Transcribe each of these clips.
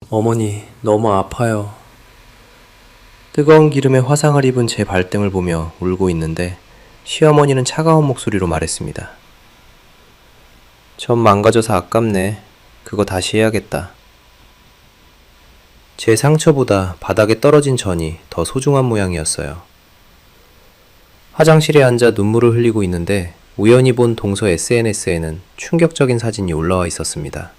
어머니, 너무 아파요. 뜨거운 기름에 화상을 입은 제 발등을 보며 울고 있는데 시어머니는 차가운 목소리로 말했습니다. 전 망가져서 아깝네. 그거 다시 해야겠다. 제 상처보다 바닥에 떨어진 전이 더 소중한 모양이었어요. 화장실에 앉아 눈물을 흘리고 있는데 우연히 본 동서 SNS에는 충격적인 사진이 올라와 있었습니다.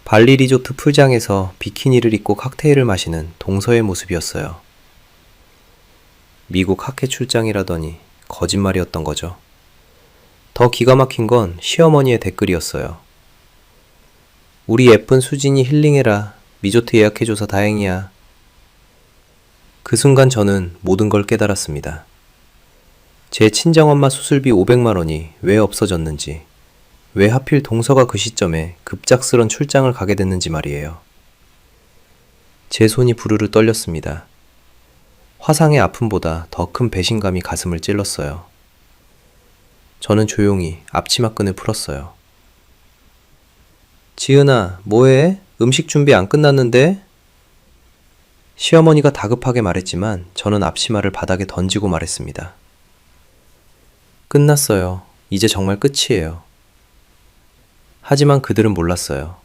발리 리조트 풀장에서 비키니를 입고 칵테일을 마시는 동서의 모습이었어요. 미국 학회 출장이라더니 거짓말이었던 거죠. 더 기가 막힌 건 시어머니의 댓글이었어요. 우리 예쁜 수진이 힐링해라. 리조트 예약해줘서 다행이야. 그 순간 저는 모든 걸 깨달았습니다. 제 친정엄마 수술비 500만 원이 왜 없어졌는지, 왜 하필 동서가 그 시점에 급작스런 출장을 가게 됐는지 말이에요. 제 손이 부르르 떨렸습니다. 화상의 아픔보다 더 큰 배신감이 가슴을 찔렀어요. 저는 조용히 앞치마끈을 풀었어요. 지은아, 뭐해? 음식 준비 안 끝났는데? 시어머니가 다급하게 말했지만 저는 앞치마를 바닥에 던지고 말했습니다. 끝났어요. 이제 정말 끝이에요. 하지만 그들은 몰랐어요.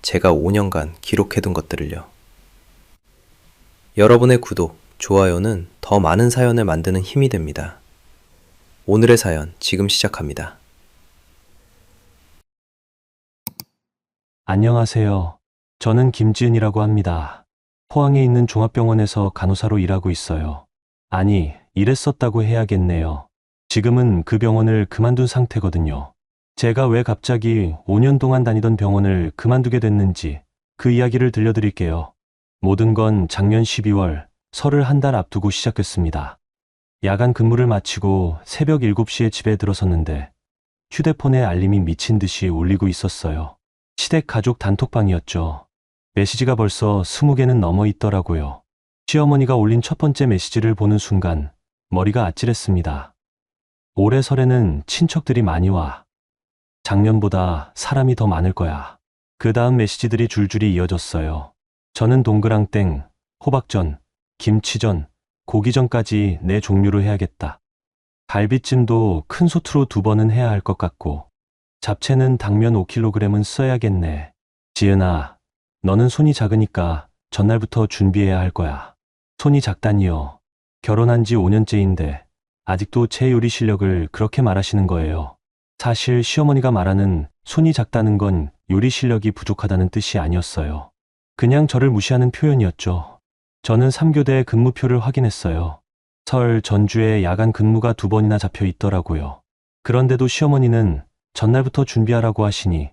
제가 5년간 기록해둔 것들을요. 여러분의 구독, 좋아요는 더 많은 사연을 만드는 힘이 됩니다. 오늘의 사연 지금 시작합니다. 안녕하세요. 저는 김지은이라고 합니다. 포항에 있는 종합병원에서 간호사로 일하고 있어요. 아니, 일했었다고 해야겠네요. 지금은 그 병원을 그만둔 상태거든요. 제가 왜 갑자기 5년 동안 다니던 병원을 그만두게 됐는지 그 이야기를 들려드릴게요. 모든 건 작년 12월 설을 한 달 앞두고 시작했습니다. 야간 근무를 마치고 새벽 7시에 집에 들어섰는데 휴대폰에 알림이 미친 듯이 울리고 있었어요. 시댁 가족 단톡방이었죠. 메시지가 벌써 20개는 넘어 있더라고요. 시어머니가 올린 첫 번째 메시지를 보는 순간 머리가 아찔했습니다. 올해 설에는 친척들이 많이 와. 작년보다 사람이 더 많을 거야. 그 다음 메시지들이 줄줄이 이어졌어요. 저는 동그랑땡, 호박전, 김치전, 고기전까지 네 종류로 해야겠다. 갈비찜도 큰 소투로 2번은 해야 할 것 같고, 잡채는 당면 5kg은 써야겠네. 지은아, 너는 손이 작으니까 전날부터 준비해야 할 거야. 손이 작다니요. 결혼한 지 5년째인데 아직도 제 요리 실력을 그렇게 말하시는 거예요. 사실 시어머니가 말하는 손이 작다는 건 요리 실력이 부족하다는 뜻이 아니었어요. 그냥 저를 무시하는 표현이었죠. 저는 3교대 근무표를 확인했어요. 설 전주에 야간 근무가 2번이나 잡혀 있더라고요. 그런데도 시어머니는 전날부터 준비하라고 하시니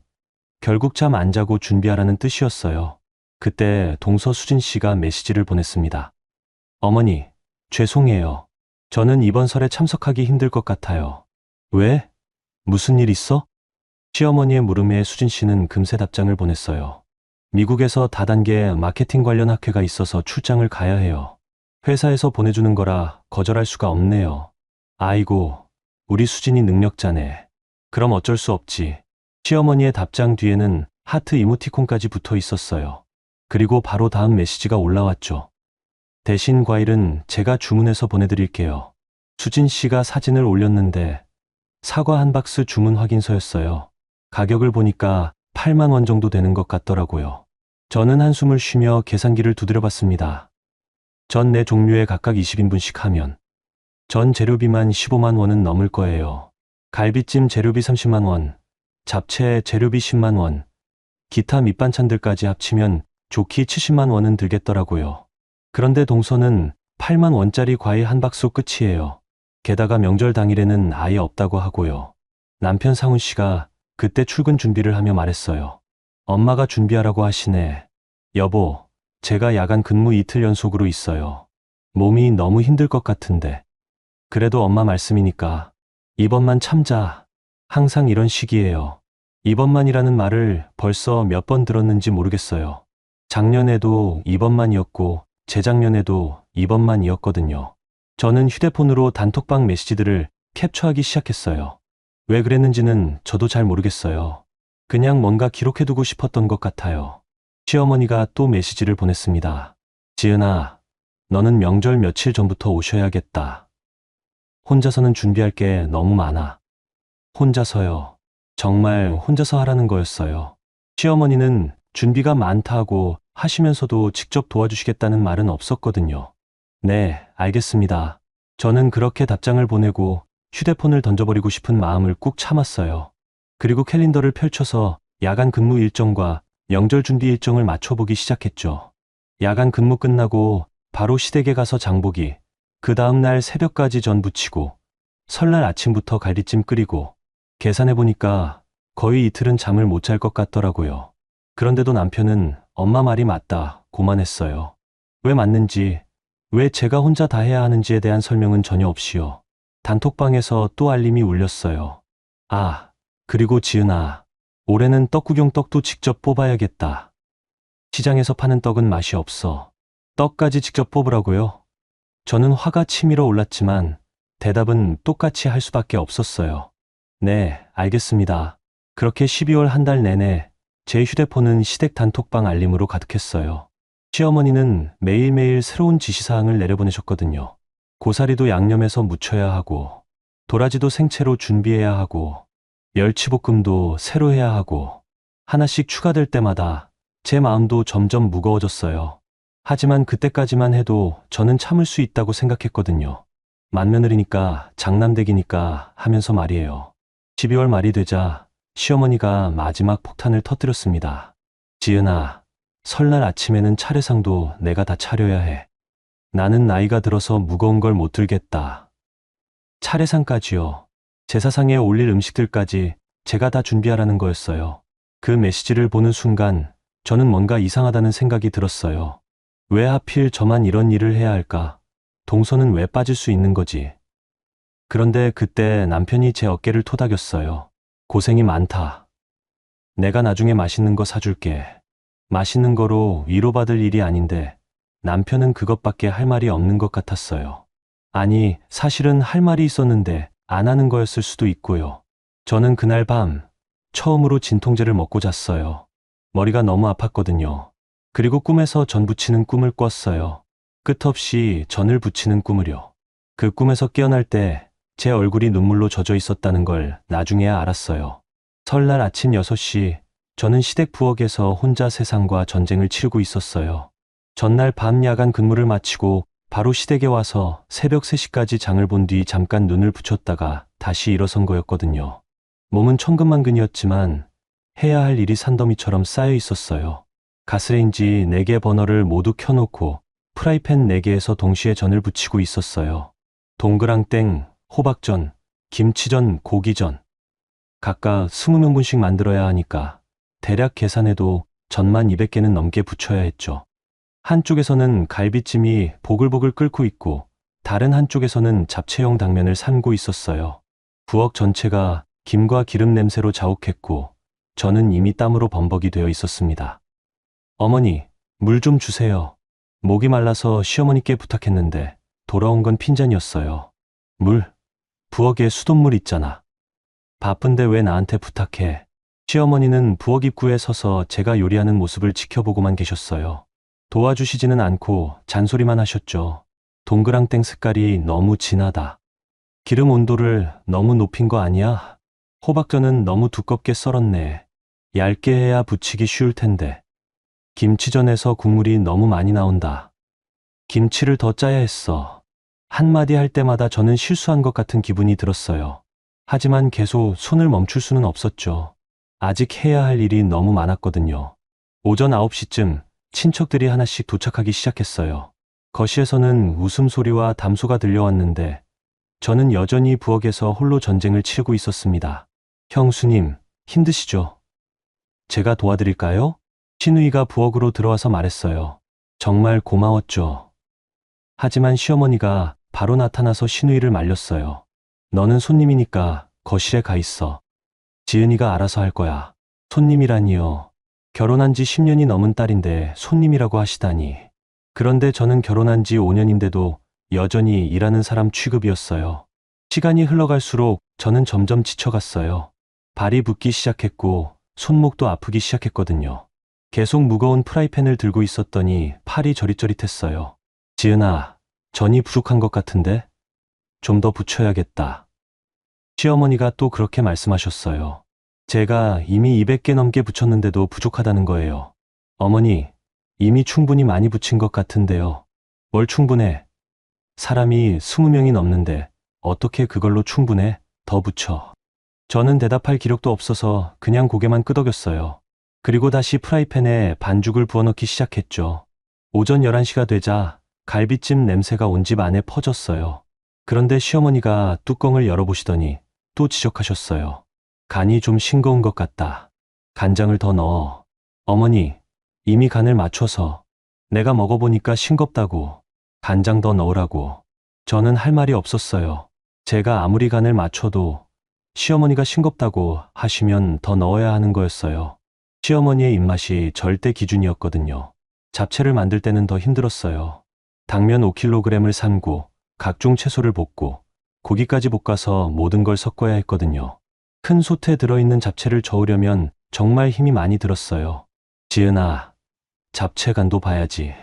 결국 잠 안 자고 준비하라는 뜻이었어요. 그때 동서 수진 씨가 메시지를 보냈습니다. 어머니, 죄송해요. 저는 이번 설에 참석하기 힘들 것 같아요. 왜? 무슨 일 있어? 시어머니의 물음에 수진 씨는 금세 답장을 보냈어요. 미국에서 다단계 마케팅 관련 학회가 있어서 출장을 가야 해요. 회사에서 보내주는 거라 거절할 수가 없네요. 아이고, 우리 수진이 능력자네. 그럼 어쩔 수 없지. 시어머니의 답장 뒤에는 하트 이모티콘까지 붙어 있었어요. 그리고 바로 다음 메시지가 올라왔죠. 대신 과일은 제가 주문해서 보내드릴게요. 수진 씨가 사진을 올렸는데 사과 한 박스 주문 확인서였어요. 가격을 보니까 8만 원 정도 되는 것 같더라고요. 저는 한숨을 쉬며 계산기를 두드려 봤습니다. 전 4종류에 각각 20인분씩 하면 전 재료비만 15만 원은 넘을 거예요. 갈비찜 재료비 30만 원, 잡채 재료비 10만 원, 기타 밑반찬들까지 합치면 좋게 70만 원은 들겠더라고요. 그런데 동서는 8만 원짜리 과일 한 박스 끝이에요. 게다가 명절 당일에는 아예 없다고 하고요. 남편 상훈 씨가 그때 출근 준비를 하며 말했어요. 엄마가 준비하라고 하시네. 여보, 제가 야간 근무 이틀 연속으로 있어요. 몸이 너무 힘들 것 같은데. 그래도 엄마 말씀이니까 이번만 참자. 항상 이런 식이에요. 이번만이라는 말을 벌써 몇 번 들었는지 모르겠어요. 작년에도 이번만이었고 재작년에도 이번만이었거든요. 저는 휴대폰으로 단톡방 메시지들을 캡처하기 시작했어요. 왜 그랬는지는 저도 잘 모르겠어요. 그냥 뭔가 기록해두고 싶었던 것 같아요. 시어머니가 또 메시지를 보냈습니다. 지은아, 너는 명절 며칠 전부터 오셔야겠다. 혼자서는 준비할 게 너무 많아. 혼자서요. 정말 혼자서 하라는 거였어요. 시어머니는 준비가 많다고 하시면서도 직접 도와주시겠다는 말은 없었거든요. 네, 알겠습니다. 저는 그렇게 답장을 보내고 휴대폰을 던져버리고 싶은 마음을 꾹 참았어요. 그리고 캘린더를 펼쳐서 야간 근무 일정과 명절 준비 일정을 맞춰보기 시작했죠. 야간 근무 끝나고 바로 시댁에 가서 장보기, 그 다음날 새벽까지 전 부치고, 설날 아침부터 갈비찜 끓이고, 계산해보니까 거의 이틀은 잠을 못 잘 것 같더라고요. 그런데도 남편은 엄마 말이 맞다 고만 했어요. 왜 맞는지, 왜 제가 혼자 다 해야 하는지에 대한 설명은 전혀 없이요. 단톡방에서 또 알림이 울렸어요. 아, 그리고 지은아, 올해는 떡구경 떡도 직접 뽑아야겠다. 시장에서 파는 떡은 맛이 없어. 떡까지 직접 뽑으라고요? 저는 화가 치밀어 올랐지만 대답은 똑같이 할 수밖에 없었어요. 네, 알겠습니다. 그렇게 12월 한 달 내내 제 휴대폰은 시댁 단톡방 알림으로 가득했어요. 시어머니는 매일매일 새로운 지시사항을 내려보내셨거든요. 고사리도 양념해서 무쳐야 하고, 도라지도 생채로 준비해야 하고, 멸치볶음도 새로 해야 하고, 하나씩 추가될 때마다 제 마음도 점점 무거워졌어요. 하지만 그때까지만 해도 저는 참을 수 있다고 생각했거든요. 맏며느리니까 장남댁이니까 하면서 말이에요. 12월 말이 되자 시어머니가 마지막 폭탄을 터뜨렸습니다. 지은아, 설날 아침에는 차례상도 내가 다 차려야 해. 나는 나이가 들어서 무거운 걸 못 들겠다. 차례상까지요. 제사상에 올릴 음식들까지 제가 다 준비하라는 거였어요. 그 메시지를 보는 순간 저는 뭔가 이상하다는 생각이 들었어요. 왜 하필 저만 이런 일을 해야 할까? 동서는 왜 빠질 수 있는 거지? 그런데 그때 남편이 제 어깨를 토닥였어요. 고생이 많다. 내가 나중에 맛있는 거 사줄게. 맛있는 거로 위로받을 일이 아닌데 남편은 그것밖에 할 말이 없는 것 같았어요. 아니, 사실은 할 말이 있었는데 안 하는 거였을 수도 있고요. 저는 그날 밤 처음으로 진통제를 먹고 잤어요. 머리가 너무 아팠거든요. 그리고 꿈에서 전 부치는 꿈을 꿨어요. 끝없이 전을 부치는 꿈을요. 그 꿈에서 깨어날 때 제 얼굴이 눈물로 젖어 있었다는 걸 나중에야 알았어요. 설날 아침 6시 저는 시댁 부엌에서 혼자 세상과 전쟁을 치르고 있었어요. 전날 밤 야간 근무를 마치고 바로 시댁에 와서 새벽 3시까지 장을 본 뒤 잠깐 눈을 붙였다가 다시 일어선 거였거든요. 몸은 천근만근이었지만 해야 할 일이 산더미처럼 쌓여 있었어요. 가스레인지 4개 버너를 모두 켜놓고 프라이팬 4개에서 동시에 전을 부치고 있었어요. 동그랑땡, 호박전, 김치전, 고기전. 각각 20명분씩 만들어야 하니까 대략 계산해도 전만 200개는 넘게 부쳐야 했죠. 한쪽에서는 갈비찜이 보글보글 끓고 있고 다른 한쪽에서는 잡채용 당면을 삶고 있었어요. 부엌 전체가 김과 기름 냄새로 자욱했고 저는 이미 땀으로 범벅이 되어 있었습니다. 어머니, 물 좀 주세요. 목이 말라서 시어머니께 부탁했는데 돌아온 건 핀잔이었어요. 물? 부엌에 수돗물 있잖아. 바쁜데 왜 나한테 부탁해? 시어머니는 부엌 입구에 서서 제가 요리하는 모습을 지켜보고만 계셨어요. 도와주시지는 않고 잔소리만 하셨죠. 동그랑땡 색깔이 너무 진하다. 기름 온도를 너무 높인 거 아니야? 호박전은 너무 두껍게 썰었네. 얇게 해야 부치기 쉬울 텐데. 김치전에서 국물이 너무 많이 나온다. 김치를 더 짜야 했어. 한마디 할 때마다 저는 실수한 것 같은 기분이 들었어요. 하지만 계속 손을 멈출 수는 없었죠. 아직 해야 할 일이 너무 많았거든요. 오전 9시쯤 친척들이 하나씩 도착하기 시작했어요. 거실에서는 웃음소리와 담소가 들려왔는데 저는 여전히 부엌에서 홀로 전쟁을 치르고 있었습니다. 형수님, 힘드시죠? 제가 도와드릴까요? 시누이가 부엌으로 들어와서 말했어요. 정말 고마웠죠. 하지만 시어머니가 바로 나타나서 시누이를 말렸어요. 너는 손님이니까 거실에 가 있어. 지은이가 알아서 할 거야. 손님이라니요. 결혼한 지 10년이 넘은 딸인데 손님이라고 하시다니. 그런데 저는 결혼한 지 5년인데도 여전히 일하는 사람 취급이었어요. 시간이 흘러갈수록 저는 점점 지쳐갔어요. 발이 붓기 시작했고 손목도 아프기 시작했거든요. 계속 무거운 프라이팬을 들고 있었더니 팔이 저릿저릿했어요. 지은아, 전이 부족한 것 같은데? 좀 더 부쳐야겠다. 시어머니가 또 그렇게 말씀하셨어요. 제가 이미 200개 넘게 부쳤는데도 부족하다는 거예요. 어머니, 이미 충분히 많이 부친 것 같은데요. 뭘 충분해? 사람이 20명이 넘는데 어떻게 그걸로 충분해? 더 부쳐. 저는 대답할 기력도 없어서 그냥 고개만 끄덕였어요. 그리고 다시 프라이팬에 반죽을 부어넣기 시작했죠. 오전 11시가 되자 갈비찜 냄새가 온 집 안에 퍼졌어요. 그런데 시어머니가 뚜껑을 열어보시더니 또 지적하셨어요. 간이 좀 싱거운 것 같다. 간장을 더 넣어. 어머니, 이미 간을 맞춰서. 내가 먹어보니까 싱겁다고. 간장 더 넣으라고. 저는 할 말이 없었어요. 제가 아무리 간을 맞춰도 시어머니가 싱겁다고 하시면 더 넣어야 하는 거였어요. 시어머니의 입맛이 절대 기준이었거든요. 잡채를 만들 때는 더 힘들었어요. 당면 5kg을 삶고 각종 채소를 볶고 고기까지 볶아서 모든 걸 섞어야 했거든요. 큰 솥에 들어있는 잡채를 저으려면 정말 힘이 많이 들었어요. 지은아, 잡채 간도 봐야지.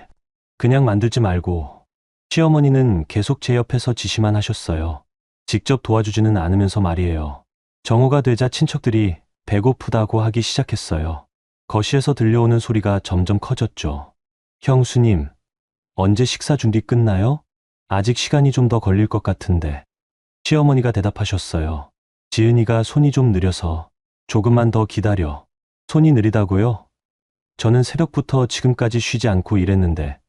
그냥 만들지 말고. 시어머니는 계속 제 옆에서 지시만 하셨어요. 직접 도와주지는 않으면서 말이에요. 정오가 되자 친척들이 배고프다고 하기 시작했어요. 거실에서 들려오는 소리가 점점 커졌죠. 형수님, 언제 식사 준비 끝나요? 아직 시간이 좀 더 걸릴 것 같은데. 시어머니가 대답하셨어요. 지은이가 손이 좀 느려서 조금만 더 기다려. 손이 느리다고요? 저는 새벽부터 지금까지 쉬지 않고 일했는데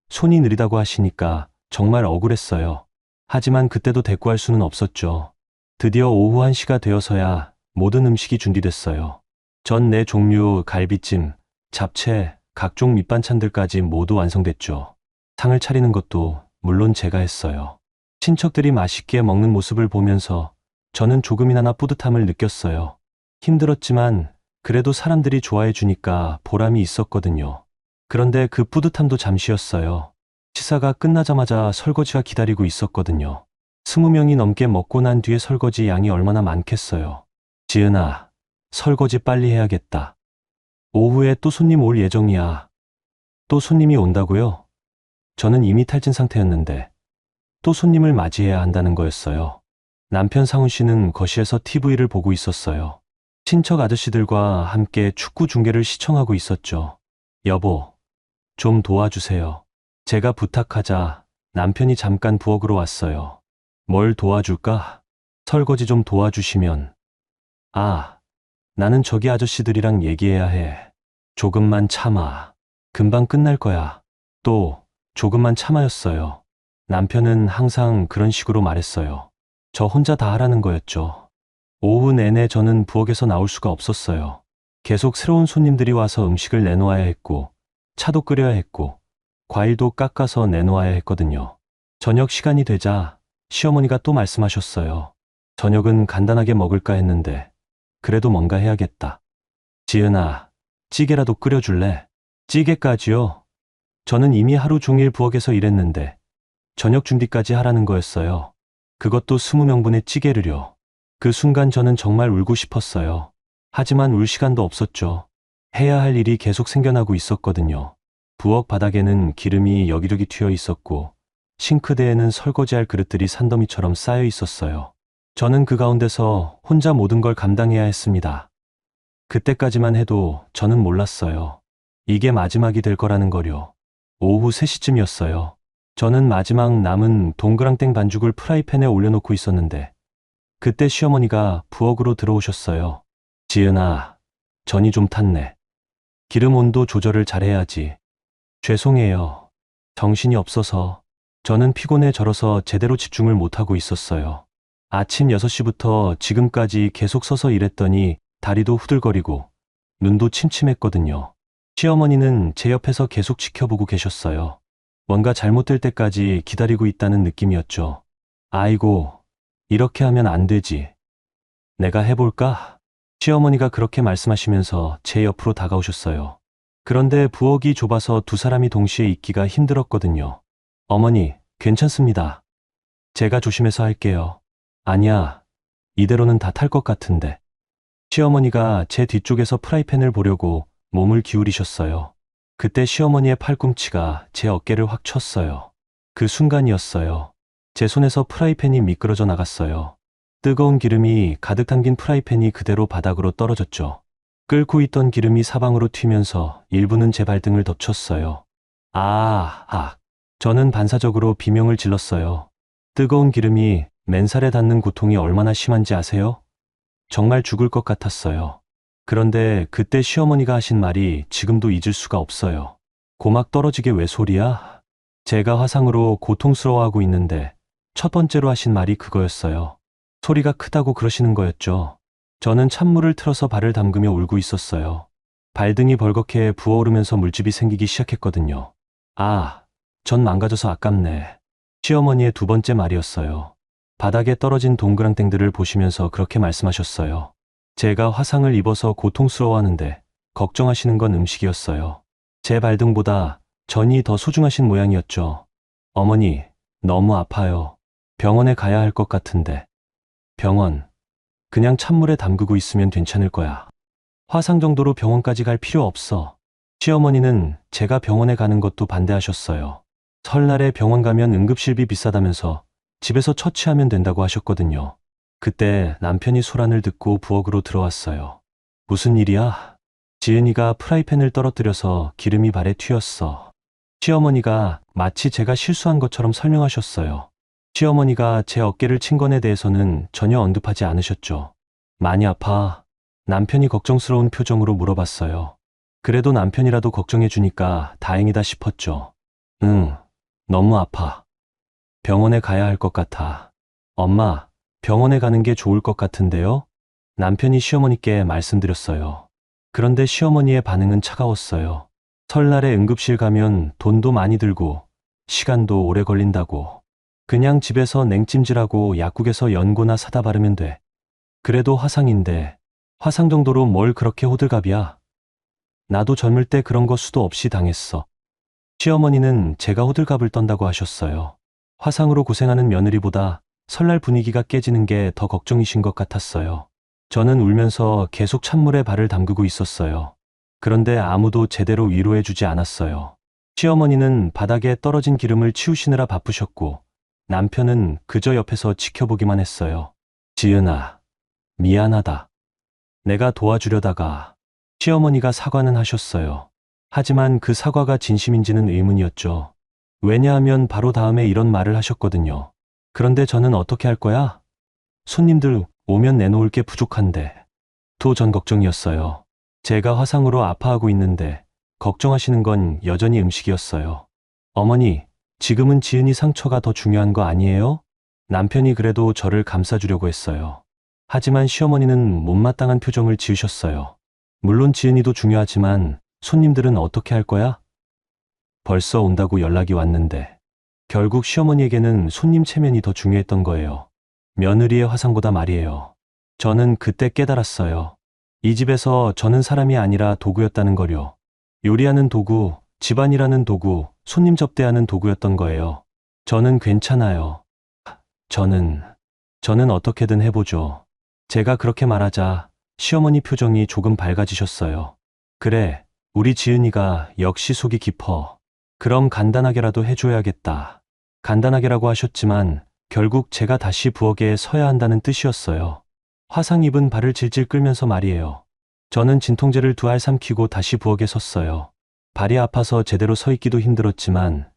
손이 느리다고 하시니까 정말 억울했어요. 하지만 그때도 대꾸할 수는 없었죠. 드디어 오후 1시가 되어서야 모든 음식이 준비됐어요. 전 4종류 갈비찜, 잡채, 각종 밑반찬들까지 모두 완성됐죠. 상을 차리는 것도 물론 제가 했어요. 친척들이 맛있게 먹는 모습을 보면서 저는 조금이나마 뿌듯함을 느꼈어요. 힘들었지만 그래도 사람들이 좋아해 주니까 보람이 있었거든요. 그런데 그 뿌듯함도 잠시였어요. 식사가 끝나자마자 설거지가 기다리고 있었거든요. 20명이 넘게 먹고 난 뒤에 설거지 양이 얼마나 많겠어요. 지은아, 설거지 빨리 해야겠다. 오후에 또 손님 올 예정이야. 또 손님이 온다고요? 저는 이미 탈진 상태였는데 또 손님을 맞이해야 한다는 거였어요. 남편 상훈 씨는 거실에서 TV를 보고 있었어요. 친척 아저씨들과 함께 축구 중계를 시청하고 있었죠. 여보, 좀 도와주세요. 제가 부탁하자 남편이 잠깐 부엌으로 왔어요. 뭘 도와줄까? 설거지 좀 도와주시면. 아, 나는 저기 아저씨들이랑 얘기해야 해. 조금만 참아. 금방 끝날 거야. 또 조금만 참아였어요. 남편은 항상 그런 식으로 말했어요. 저 혼자 다 하라는 거였죠. 오후 내내 저는 부엌에서 나올 수가 없었어요. 계속 새로운 손님들이 와서 음식을 내놓아야 했고, 차도 끓여야 했고, 과일도 깎아서 내놓아야 했거든요. 저녁 시간이 되자 시어머니가 또 말씀하셨어요. 저녁은 간단하게 먹을까 했는데, 그래도 뭔가 해야겠다. 지은아, 찌개라도 끓여줄래? 찌개까지요? 저는 이미 하루 종일 부엌에서 일했는데, 저녁 준비까지 하라는 거였어요. 그것도 20명분의 찌개를요. 그 순간 저는 정말 울고 싶었어요. 하지만 울 시간도 없었죠. 해야 할 일이 계속 생겨나고 있었거든요. 부엌 바닥에는 기름이 여기저기 튀어 있었고, 싱크대에는 설거지할 그릇들이 산더미처럼 쌓여 있었어요. 저는 그 가운데서 혼자 모든 걸 감당해야 했습니다. 그때까지만 해도 저는 몰랐어요. 이게 마지막이 될 거라는 거요. 오후 3시쯤이었어요. 저는 마지막 남은 동그랑땡 반죽을 프라이팬에 올려놓고 있었는데 그때 시어머니가 부엌으로 들어오셨어요. 지은아, 전이 좀 탔네. 기름 온도 조절을 잘해야지. 죄송해요. 정신이 없어서. 저는 피곤해 절어서 제대로 집중을 못하고 있었어요. 아침 6시부터 지금까지 계속 서서 일했더니 다리도 후들거리고 눈도 침침했거든요. 시어머니는 제 옆에서 계속 지켜보고 계셨어요. 뭔가 잘못될 때까지 기다리고 있다는 느낌이었죠. 아이고, 이렇게 하면 안 되지. 내가 해볼까? 시어머니가 그렇게 말씀하시면서 제 옆으로 다가오셨어요. 그런데 부엌이 좁아서 두 사람이 동시에 있기가 힘들었거든요. 어머니, 괜찮습니다. 제가 조심해서 할게요. 아니야, 이대로는 다 탈 것 같은데. 시어머니가 제 뒤쪽에서 프라이팬을 보려고 몸을 기울이셨어요. 그때 시어머니의 팔꿈치가 제 어깨를 확 쳤어요. 그 순간이었어요. 제 손에서 프라이팬이 미끄러져 나갔어요. 뜨거운 기름이 가득 담긴 프라이팬이 그대로 바닥으로 떨어졌죠. 끓고 있던 기름이 사방으로 튀면서 일부는 제 발등을 덮쳤어요. 저는 반사적으로 비명을 질렀어요. 뜨거운 기름이 맨살에 닿는 고통이 얼마나 심한지 아세요? 정말 죽을 것 같았어요. 그런데 그때 시어머니가 하신 말이 지금도 잊을 수가 없어요. 고막 떨어지게 왜 소리야? 제가 화상으로 고통스러워하고 있는데 첫 번째로 하신 말이 그거였어요. 소리가 크다고 그러시는 거였죠. 저는 찬물을 틀어서 발을 담그며 울고 있었어요. 발등이 벌겋게 부어오르면서 물집이 생기기 시작했거든요. 전 망가져서 아깝네. 시어머니의 두 번째 말이었어요. 바닥에 떨어진 동그랑땡들을 보시면서 그렇게 말씀하셨어요. 제가 화상을 입어서 고통스러워하는데 걱정하시는 건 음식이었어요. 제 발등보다 전이 더 소중하신 모양이었죠. 어머니, 너무 아파요. 병원에 가야 할 것 같은데. 병원. 그냥 찬물에 담그고 있으면 괜찮을 거야. 화상 정도로 병원까지 갈 필요 없어. 시어머니는 제가 병원에 가는 것도 반대하셨어요. 설날에 병원 가면 응급실비 비싸다면서 집에서 처치하면 된다고 하셨거든요. 그때 남편이 소란을 듣고 부엌으로 들어왔어요. 무슨 일이야? 지은이가 프라이팬을 떨어뜨려서 기름이 발에 튀었어. 시어머니가 마치 제가 실수한 것처럼 설명하셨어요. 시어머니가 제 어깨를 친 건에 대해서는 전혀 언급하지 않으셨죠. 많이 아파? 남편이 걱정스러운 표정으로 물어봤어요. 그래도 남편이라도 걱정해 주니까 다행이다 싶었죠. 응, 너무 아파. 병원에 가야 할 것 같아. 엄마, 병원에 가는 게 좋을 것 같은데요? 남편이 시어머니께 말씀드렸어요. 그런데 시어머니의 반응은 차가웠어요. 설날에 응급실 가면 돈도 많이 들고 시간도 오래 걸린다고. 그냥 집에서 냉찜질하고 약국에서 연고나 사다 바르면 돼. 그래도 화상인데 화상 정도로 뭘 그렇게 호들갑이야? 나도 젊을 때 그런 거 수도 없이 당했어. 시어머니는 제가 호들갑을 떤다고 하셨어요. 화상으로 고생하는 며느리보다 설날 분위기가 깨지는 게 더 걱정이신 것 같았어요. 저는 울면서 계속 찬물에 발을 담그고 있었어요. 그런데 아무도 제대로 위로해주지 않았어요. 시어머니는 바닥에 떨어진 기름을 치우시느라 바쁘셨고 남편은 그저 옆에서 지켜보기만 했어요. 지은아, 미안하다. 내가 도와주려다가. 시어머니가 사과는 하셨어요. 하지만 그 사과가 진심인지는 의문이었죠. 왜냐하면 바로 다음에 이런 말을 하셨거든요. 그런데 저는 어떻게 할 거야? 손님들 오면 내놓을 게 부족한데. 또 전 걱정이었어요. 제가 화상으로 아파하고 있는데 걱정하시는 건 여전히 음식이었어요. 어머니, 지금은 지은이 상처가 더 중요한 거 아니에요? 남편이 그래도 저를 감싸주려고 했어요. 하지만 시어머니는 못마땅한 표정을 지으셨어요. 물론 지은이도 중요하지만 손님들은 어떻게 할 거야? 벌써 온다고 연락이 왔는데. 결국 시어머니에게는 손님 체면이 더 중요했던 거예요. 며느리의 화상보다 말이에요. 저는 그때 깨달았어요. 이 집에서 저는 사람이 아니라 도구였다는 거요. 요리하는 도구, 집안일하는 도구, 손님 접대하는 도구였던 거예요. 저는 괜찮아요. 저는 어떻게든 해보죠. 제가 그렇게 말하자 시어머니 표정이 조금 밝아지셨어요. 그래, 우리 지은이가 역시 속이 깊어. 그럼 간단하게라도 해줘야겠다. 간단하게라고 하셨지만 결국 제가 다시 부엌에 서야 한다는 뜻이었어요. 화상 입은 발을 질질 끌면서 말이에요. 저는 진통제를 2알 삼키고 다시 부엌에 섰어요. 발이 아파서 제대로 서 있기도 힘들었지만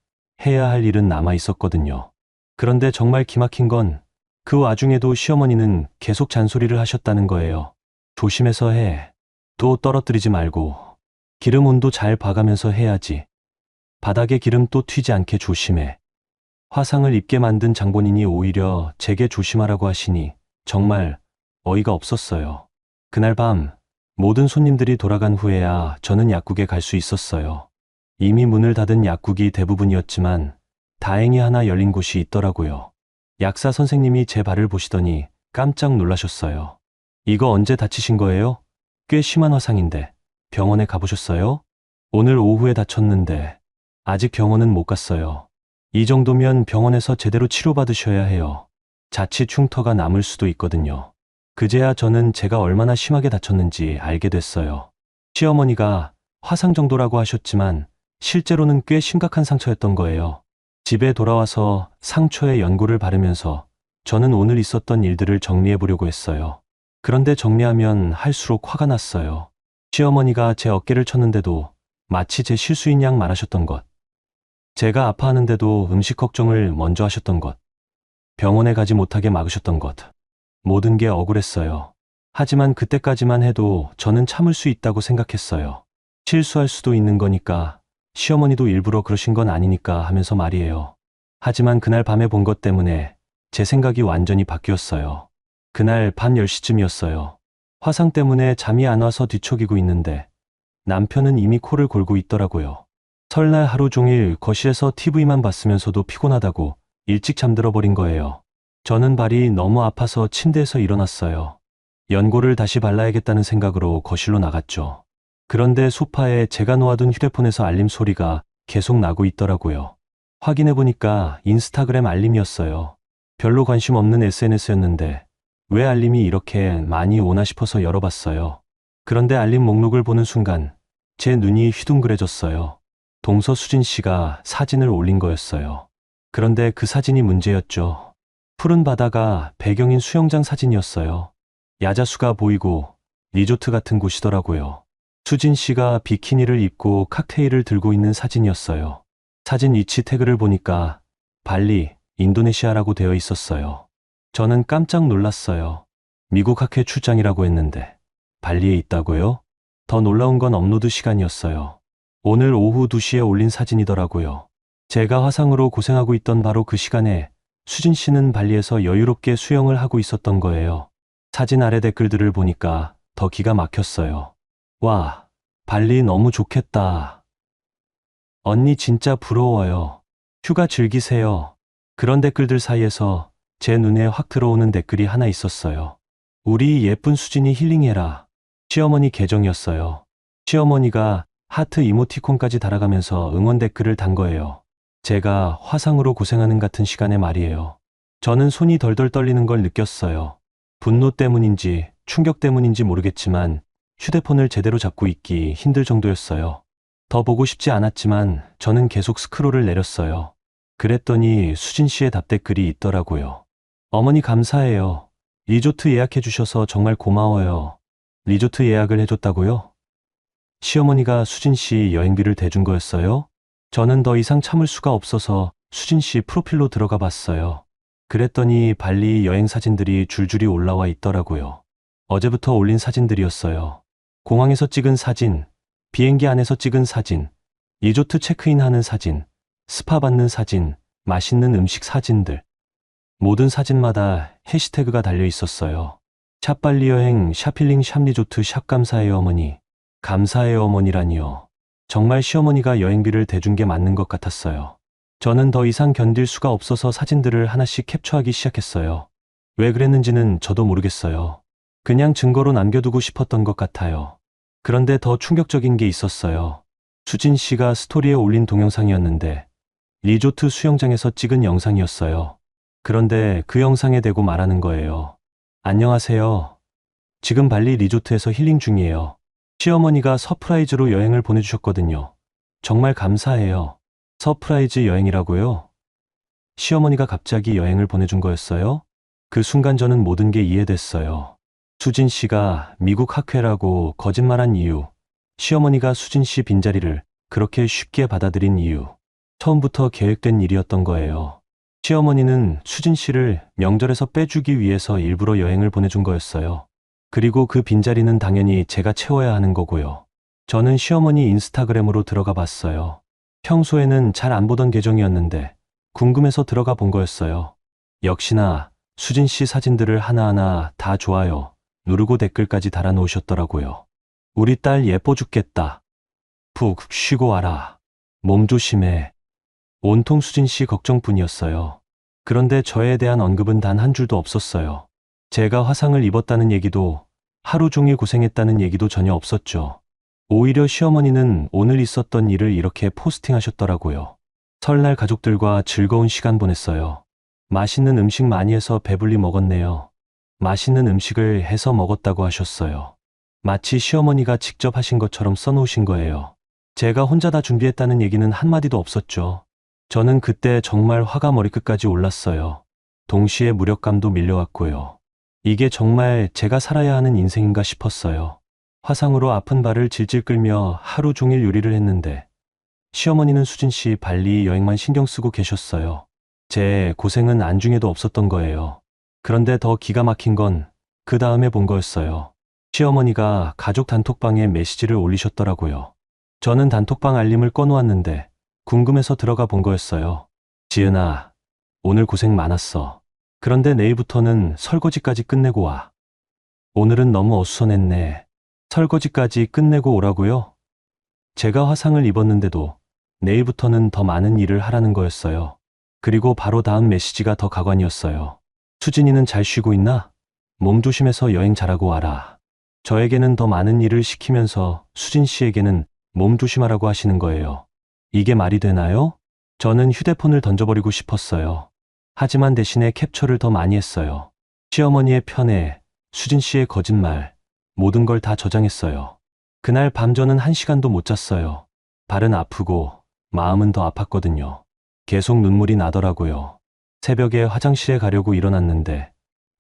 해야 할 일은 남아 있었거든요. 그런데 정말 기막힌 건 그 와중에도 시어머니는 계속 잔소리를 하셨다는 거예요. 조심해서 해. 또 떨어뜨리지 말고. 기름 온도 잘 봐가면서 해야지. 바닥에 기름 또 튀지 않게 조심해. 화상을 입게 만든 장본인이 오히려 제게 조심하라고 하시니 정말 어이가 없었어요. 그날 밤 모든 손님들이 돌아간 후에야 저는 약국에 갈 수 있었어요. 이미 문을 닫은 약국이 대부분이었지만 다행히 하나 열린 곳이 있더라고요. 약사 선생님이 제 발을 보시더니 깜짝 놀라셨어요. 이거 언제 다치신 거예요? 꽤 심한 화상인데 병원에 가보셨어요? 오늘 오후에 다쳤는데 아직 병원은 못 갔어요. 이 정도면 병원에서 제대로 치료받으셔야 해요. 자칫 흉터가 남을 수도 있거든요. 그제야 저는 제가 얼마나 심하게 다쳤는지 알게 됐어요. 시어머니가 화상 정도라고 하셨지만 실제로는 꽤 심각한 상처였던 거예요. 집에 돌아와서 상처에 연고를 바르면서 저는 오늘 있었던 일들을 정리해 보려고 했어요. 그런데 정리하면 할수록 화가 났어요. 시어머니가 제 어깨를 쳤는데도 마치 제 실수인 양 말하셨던 것. 제가 아파하는데도 음식 걱정을 먼저 하셨던 것. 병원에 가지 못하게 막으셨던 것. 모든 게 억울했어요. 하지만 그때까지만 해도 저는 참을 수 있다고 생각했어요. 실수할 수도 있는 거니까, 시어머니도 일부러 그러신 건 아니니까 하면서 말이에요. 하지만 그날 밤에 본 것 때문에 제 생각이 완전히 바뀌었어요. 그날 밤 10시쯤이었어요. 화상 때문에 잠이 안 와서 뒤척이고 있는데 남편은 이미 코를 골고 있더라고요. 설날 하루 종일 거실에서 TV만 봤으면서도 피곤하다고 일찍 잠들어 버린 거예요. 저는 발이 너무 아파서 침대에서 일어났어요. 연고를 다시 발라야겠다는 생각으로 거실로 나갔죠. 그런데 소파에 제가 놓아둔 휴대폰에서 알림 소리가 계속 나고 있더라고요. 확인해 보니까 인스타그램 알림이었어요. 별로 관심 없는 SNS였는데 왜 알림이 이렇게 많이 오나 싶어서 열어봤어요. 그런데 알림 목록을 보는 순간 제 눈이 휘둥그레졌어요. 동서수진 씨가 사진을 올린 거였어요. 그런데 그 사진이 문제였죠. 푸른 바다가 배경인 수영장 사진이었어요. 야자수가 보이고 리조트 같은 곳이더라고요. 수진 씨가 비키니를 입고 칵테일을 들고 있는 사진이었어요. 사진 위치 태그를 보니까 발리, 인도네시아라고 되어 있었어요. 저는 깜짝 놀랐어요. 미국 학회 출장이라고 했는데 발리에 있다고요? 더 놀라운 건 업로드 시간이었어요. 오늘 오후 2시에 올린 사진이더라고요. 제가 화상으로 고생하고 있던 바로 그 시간에 수진 씨는 발리에서 여유롭게 수영을 하고 있었던 거예요. 사진 아래 댓글들을 보니까 더 기가 막혔어요. 와, 발리 너무 좋겠다. 언니 진짜 부러워요. 휴가 즐기세요. 그런 댓글들 사이에서 제 눈에 확 들어오는 댓글이 하나 있었어요. 우리 예쁜 수진이 힐링해라. 시어머니 계정이었어요. 시어머니가 하트 이모티콘까지 달아가면서 응원 댓글을 단 거예요. 제가 화상으로 고생하는 같은 시간에 말이에요. 저는 손이 덜덜 떨리는 걸 느꼈어요. 분노 때문인지 충격 때문인지 모르겠지만 휴대폰을 제대로 잡고 있기 힘들 정도였어요. 더 보고 싶지 않았지만 저는 계속 스크롤을 내렸어요. 그랬더니 수진 씨의 답댓글이 있더라고요. 어머니 감사해요. 리조트 예약해 주셔서 정말 고마워요. 리조트 예약을 해줬다고요? 시어머니가 수진 씨 여행비를 대준 거였어요? 저는 더 이상 참을 수가 없어서 수진 씨 프로필로 들어가 봤어요. 그랬더니 발리 여행 사진들이 줄줄이 올라와 있더라고요. 어제부터 올린 사진들이었어요. 공항에서 찍은 사진, 비행기 안에서 찍은 사진, 리조트 체크인하는 사진, 스파 받는 사진, 맛있는 음식 사진들. 모든 사진마다 해시태그가 달려 있었어요. 샵 발리 여행, 샵힐링, 샵 리조트, 샵 감사해요 어머니. 감사해요 어머니라니요. 정말 시어머니가 여행비를 대준 게 맞는 것 같았어요. 저는 더 이상 견딜 수가 없어서 사진들을 하나씩 캡처하기 시작했어요. 왜 그랬는지는 저도 모르겠어요. 그냥 증거로 남겨두고 싶었던 것 같아요. 그런데 더 충격적인 게 있었어요. 수진 씨가 스토리에 올린 동영상이었는데 리조트 수영장에서 찍은 영상이었어요. 그런데 그 영상에 대고 말하는 거예요. 안녕하세요. 지금 발리 리조트에서 힐링 중이에요. 시어머니가 서프라이즈로 여행을 보내주셨거든요. 정말 감사해요. 서프라이즈 여행이라고요? 시어머니가 갑자기 여행을 보내준 거였어요? 그 순간 저는 모든 게 이해됐어요. 수진 씨가 미국 학회라고 거짓말한 이유, 시어머니가 수진 씨 빈자리를 그렇게 쉽게 받아들인 이유, 처음부터 계획된 일이었던 거예요. 시어머니는 수진 씨를 명절에서 빼주기 위해서 일부러 여행을 보내준 거였어요. 그리고 그 빈자리는 당연히 제가 채워야 하는 거고요. 저는 시어머니 인스타그램으로 들어가 봤어요. 평소에는 잘 안 보던 계정이었는데 궁금해서 들어가 본 거였어요. 역시나 수진 씨 사진들을 하나하나 다 좋아요 누르고 댓글까지 달아놓으셨더라고요. 우리 딸 예뻐 죽겠다. 푹 쉬고 와라. 몸 조심해. 온통 수진 씨 걱정뿐이었어요. 그런데 저에 대한 언급은 단 한 줄도 없었어요. 제가 화상을 입었다는 얘기도 하루 종일 고생했다는 얘기도 전혀 없었죠. 오히려 시어머니는 오늘 있었던 일을 이렇게 포스팅하셨더라고요. 설날 가족들과 즐거운 시간 보냈어요. 맛있는 음식 많이 해서 배불리 먹었네요. 맛있는 음식을 해서 먹었다고 하셨어요. 마치 시어머니가 직접 하신 것처럼 써놓으신 거예요. 제가 혼자 다 준비했다는 얘기는 한마디도 없었죠. 저는 그때 정말 화가 머리끝까지 올랐어요. 동시에 무력감도 밀려왔고요. 이게 정말 제가 살아야 하는 인생인가 싶었어요. 화상으로 아픈 발을 질질 끌며 하루 종일 요리를 했는데 시어머니는 수진 씨 발리 여행만 신경 쓰고 계셨어요. 제 고생은 안중에도 없었던 거예요. 그런데 더 기가 막힌 건 그 다음에 본 거였어요. 시어머니가 가족 단톡방에 메시지를 올리셨더라고요. 저는 단톡방 알림을 꺼놓았는데 궁금해서 들어가 본 거였어요. 지은아, 오늘 고생 많았어. 그런데 내일부터는 설거지까지 끝내고 와. 오늘은 너무 어수선했네. 설거지까지 끝내고 오라고요? 제가 화상을 입었는데도 내일부터는 더 많은 일을 하라는 거였어요. 그리고 바로 다음 메시지가 더 가관이었어요. 수진이는 잘 쉬고 있나? 몸 조심해서 여행 잘하고 와라. 저에게는 더 많은 일을 시키면서 수진 씨에게는 몸 조심하라고 하시는 거예요. 이게 말이 되나요? 저는 휴대폰을 던져버리고 싶었어요. 하지만 대신에 캡처를 더 많이 했어요. 시어머니의 편애, 수진 씨의 거짓말, 모든 걸 다 저장했어요. 그날 밤 저는 1시간도 못 잤어요. 발은 아프고 마음은 더 아팠거든요. 계속 눈물이 나더라고요. 새벽에 화장실에 가려고 일어났는데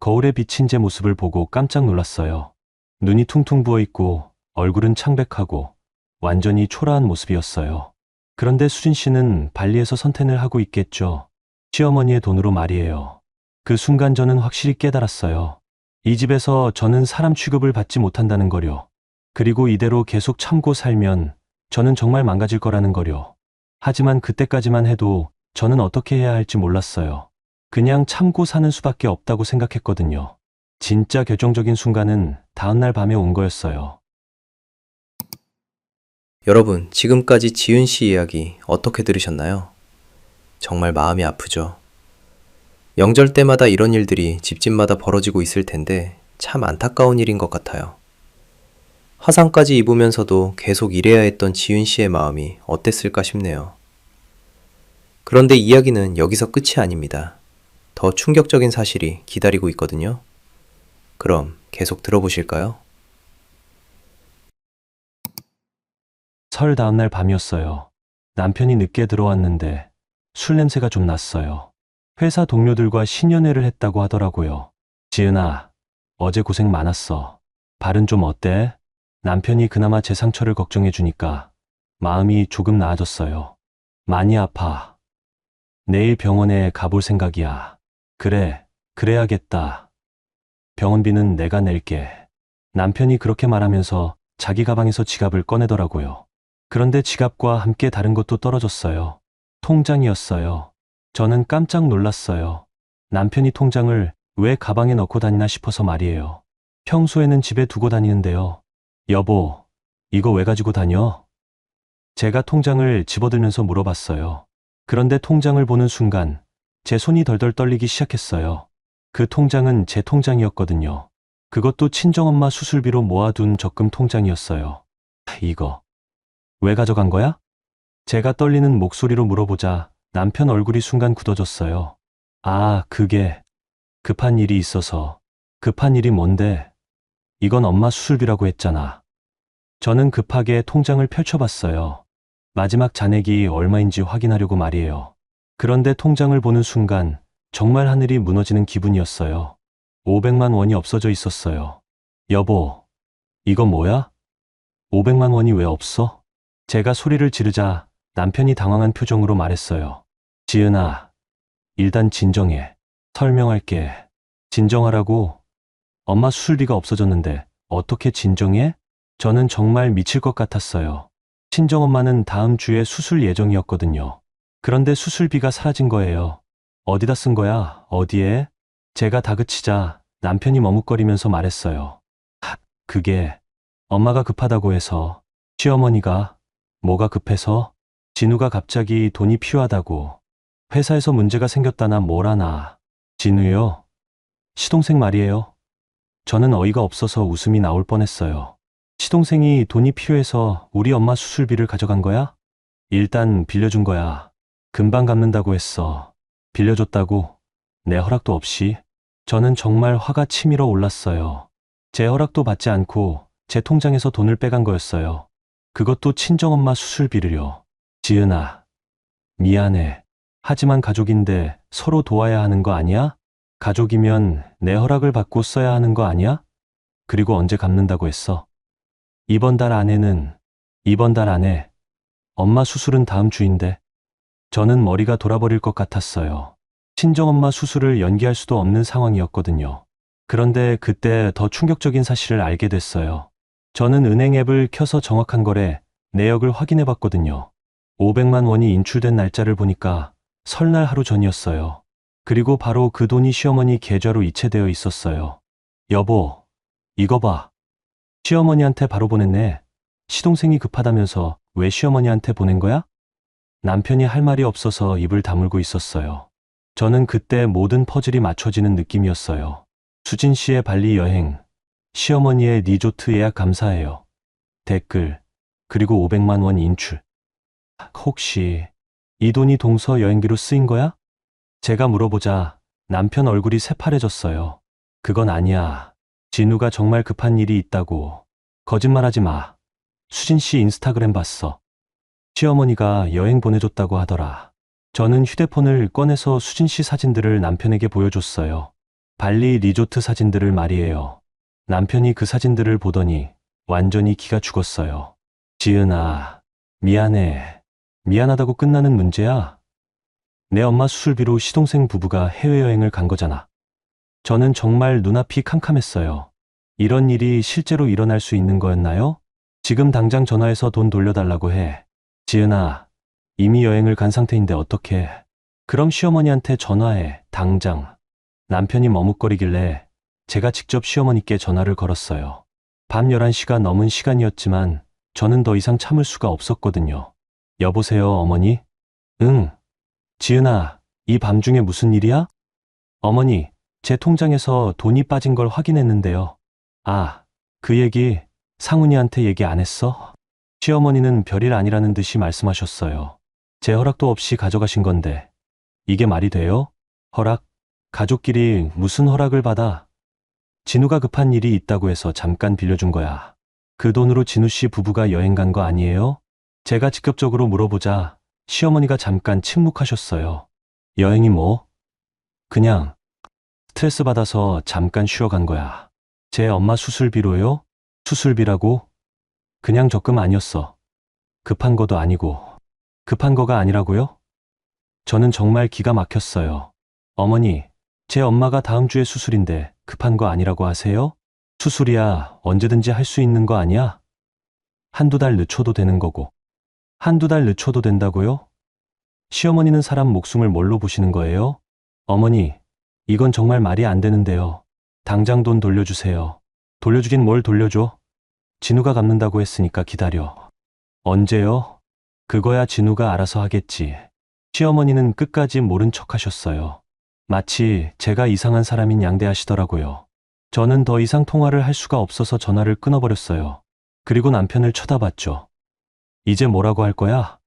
거울에 비친 제 모습을 보고 깜짝 놀랐어요. 눈이 퉁퉁 부어있고 얼굴은 창백하고 완전히 초라한 모습이었어요. 그런데 수진 씨는 발리에서 선탠을 하고 있겠죠. 시어머니의 돈으로 말이에요. 그 순간 저는 확실히 깨달았어요. 이 집에서 저는 사람 취급을 받지 못한다는 거요. 그리고 이대로 계속 참고 살면 저는 정말 망가질 거라는 거요. 하지만 그때까지만 해도 저는 어떻게 해야 할지 몰랐어요. 그냥 참고 사는 수밖에 없다고 생각했거든요. 진짜 결정적인 순간은 다음날 밤에 온 거였어요. 여러분, 지금까지 지은 씨 이야기 어떻게 들으셨나요? 정말 마음이 아프죠. 명절 때마다 이런 일들이 집집마다 벌어지고 있을 텐데 참 안타까운 일인 것 같아요. 화상까지 입으면서도 계속 일해야 했던 지은 씨의 마음이 어땠을까 싶네요. 그런데 이야기는 여기서 끝이 아닙니다. 더 충격적인 사실이 기다리고 있거든요. 그럼 계속 들어보실까요? 설 다음날 밤이었어요. 남편이 늦게 들어왔는데 술 냄새가 좀 났어요. 회사 동료들과 신년회를 했다고 하더라고요. 지은아, 어제 고생 많았어. 발은 좀 어때? 남편이 그나마 제 상처를 걱정해 주니까 마음이 조금 나아졌어요. 많이 아파. 내일 병원에 가볼 생각이야. 그래, 그래야겠다. 병원비는 내가 낼게. 남편이 그렇게 말하면서 자기 가방에서 지갑을 꺼내더라고요. 그런데 지갑과 함께 다른 것도 떨어졌어요. 통장이었어요. 저는 깜짝 놀랐어요. 남편이 통장을 왜 가방에 넣고 다니나 싶어서 말이에요. 평소에는 집에 두고 다니는데요. 여보, 이거 왜 가지고 다녀? 제가 통장을 집어들면서 물어봤어요. 그런데 통장을 보는 순간 제 손이 덜덜 떨리기 시작했어요. 그 통장은 제 통장이었거든요. 그것도 친정엄마 수술비로 모아둔 적금 통장이었어요. 이거 왜 가져간 거야? 제가 떨리는 목소리로 물어보자 남편 얼굴이 순간 굳어졌어요. 아, 그게 급한 일이 있어서. 급한 일이 뭔데? 이건 엄마 수술비라고 했잖아. 저는 급하게 통장을 펼쳐봤어요. 마지막 잔액이 얼마인지 확인하려고 말이에요. 그런데 통장을 보는 순간 정말 하늘이 무너지는 기분이었어요. 500만 원이 없어져 있었어요. 여보, 이거 뭐야? 500만 원이 왜 없어? 제가 소리를 지르자 남편이 당황한 표정으로 말했어요. 지은아, 일단 진정해. 설명할게. 진정하라고. 엄마 수술비가 없어졌는데 어떻게 진정해? 저는 정말 미칠 것 같았어요. 친정엄마는 다음 주에 수술 예정이었거든요. 그런데 수술비가 사라진 거예요. 어디다 쓴 거야? 어디에? 제가 다그치자 남편이 머뭇거리면서 말했어요. 그게 엄마가 급하다고 해서. 시어머니가 뭐가 급해서? 진우가 갑자기 돈이 필요하다고. 회사에서 문제가 생겼다나 뭐라나. 진우요? 시동생 말이에요. 저는 어이가 없어서 웃음이 나올 뻔했어요. 시동생이 돈이 필요해서 우리 엄마 수술비를 가져간 거야? 일단 빌려준 거야. 금방 갚는다고 했어. 빌려줬다고? 내 허락도 없이? 저는 정말 화가 치밀어 올랐어요. 제 허락도 받지 않고 제 통장에서 돈을 빼간 거였어요. 그것도 친정엄마 수술비를요. 지은아, 미안해. 하지만 가족인데 서로 도와야 하는 거 아니야? 가족이면 내 허락을 받고 써야 하는 거 아니야? 그리고 언제 갚는다고 했어? 이번 달 안에. 엄마 수술은 다음 주인데. 저는 머리가 돌아버릴 것 같았어요. 친정엄마 수술을 연기할 수도 없는 상황이었거든요. 그런데 그때 더 충격적인 사실을 알게 됐어요. 저는 은행 앱을 켜서 정확한 거래 내역을 확인해 봤거든요. 500만 원이 인출된 날짜를 보니까 설날 하루 전이었어요. 그리고 바로 그 돈이 시어머니 계좌로 이체되어 있었어요. 여보, 이거 봐. 시어머니한테 바로 보냈네. 시동생이 급하다면서 왜 시어머니한테 보낸 거야? 남편이 할 말이 없어서 입을 다물고 있었어요. 저는 그때 모든 퍼즐이 맞춰지는 느낌이었어요. 수진 씨의 발리 여행, 시어머니의 리조트 예약 감사해요. 댓글, 그리고 500만 원 인출. 혹시 이 돈이 동서 여행비로 쓰인 거야? 제가 물어보자 남편 얼굴이 새파래졌어요. 그건 아니야. 진우가 정말 급한 일이 있다고. 거짓말하지 마. 수진 씨 인스타그램 봤어. 시어머니가 여행 보내줬다고 하더라. 저는 휴대폰을 꺼내서 수진 씨 사진들을 남편에게 보여줬어요. 발리 리조트 사진들을 말이에요. 남편이 그 사진들을 보더니 완전히 기가 죽었어요. 지은아, 미안해. 미안하다고 끝나는 문제야? 내 엄마 수술비로 시동생 부부가 해외여행을 간 거잖아. 저는 정말 눈앞이 캄캄했어요. 이런 일이 실제로 일어날 수 있는 거였나요? 지금 당장 전화해서 돈 돌려달라고 해. 지은아, 이미 여행을 간 상태인데 어떡해. 그럼 시어머니한테 전화해, 당장. 남편이 머뭇거리길래 제가 직접 시어머니께 전화를 걸었어요. 밤 11시가 넘은 시간이었지만 저는 더 이상 참을 수가 없었거든요. 여보세요, 어머니? 응. 지은아, 이 밤중에 무슨 일이야? 어머니, 제 통장에서 돈이 빠진 걸 확인했는데요. 아, 그 얘기 상훈이한테 얘기 안 했어? 시어머니는 별일 아니라는 듯이 말씀하셨어요. 제 허락도 없이 가져가신 건데 이게 말이 돼요? 허락? 가족끼리 무슨 허락을 받아? 진우가 급한 일이 있다고 해서 잠깐 빌려준 거야. 그 돈으로 진우 씨 부부가 여행 간 거 아니에요? 제가 직접적으로 물어보자 시어머니가 잠깐 침묵하셨어요. 여행이 뭐? 그냥 스트레스 받아서 잠깐 쉬어 간 거야. 제 엄마 수술비로요? 수술비라고? 그냥 적금 아니었어. 급한 거도 아니고. 급한 거가 아니라고요? 저는 정말 기가 막혔어요. 어머니, 제 엄마가 다음 주에 수술인데 급한 거 아니라고 하세요? 수술이야 언제든지 할 수 있는 거 아니야? 한두 달 늦춰도 되는 거고. 한두 달 늦춰도 된다고요? 시어머니는 사람 목숨을 뭘로 보시는 거예요? 어머니, 이건 정말 말이 안 되는데요. 당장 돈 돌려주세요. 돌려주긴 뭘 돌려줘? 진우가 갚는다고 했으니까 기다려. 언제요? 그거야 진우가 알아서 하겠지. 시어머니는 끝까지 모른 척 하셨어요. 마치 제가 이상한 사람인 양대하시더라고요. 저는 더 이상 통화를 할 수가 없어서 전화를 끊어버렸어요. 그리고 남편을 쳐다봤죠. 이제 뭐라고 할 거야?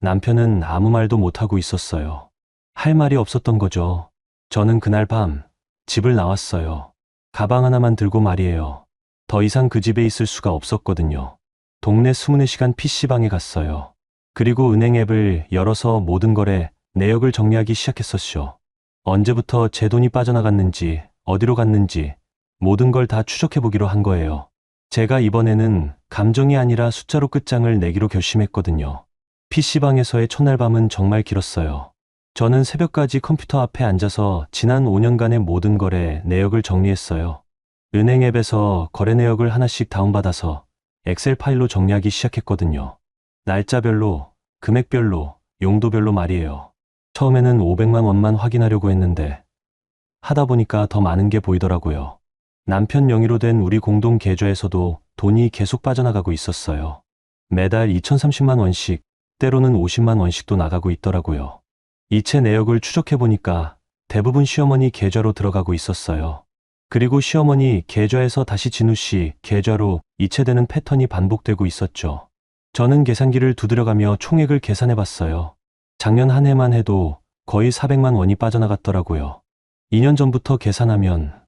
남편은 아무 말도 못하고 있었어요. 할 말이 없었던 거죠. 저는 그날 밤 집을 나왔어요. 가방 하나만 들고 말이에요. 더 이상 그 집에 있을 수가 없었거든요. 동네 24시간 PC방에 갔어요. 그리고 은행 앱을 열어서 모든 거래 내역을 정리하기 시작했었죠. 언제부터 제 돈이 빠져나갔는지, 어디로 갔는지 모든 걸 다 추적해보기로 한 거예요. 제가 이번에는 감정이 아니라 숫자로 끝장을 내기로 결심했거든요. PC방에서의 첫날 밤은 정말 길었어요. 저는 새벽까지 컴퓨터 앞에 앉아서 지난 5년간의 모든 거래 내역을 정리했어요. 은행 앱에서 거래 내역을 하나씩 다운받아서 엑셀 파일로 정리하기 시작했거든요. 날짜별로, 금액별로, 용도별로 말이에요. 처음에는 500만 원만 확인하려고 했는데 하다 보니까 더 많은 게 보이더라고요. 남편 명의로 된 우리 공동 계좌에서도 돈이 계속 빠져나가고 있었어요. 매달 2030만 원씩, 때로는 50만 원씩도 나가고 있더라고요. 이체 내역을 추적해보니까 대부분 시어머니 계좌로 들어가고 있었어요. 그리고 시어머니 계좌에서 다시 진우 씨 계좌로 이체되는 패턴이 반복되고 있었죠. 저는 계산기를 두드려가며 총액을 계산해봤어요. 작년 한 해만 해도 거의 400만 원이 빠져나갔더라고요. 2년 전부터 계산하면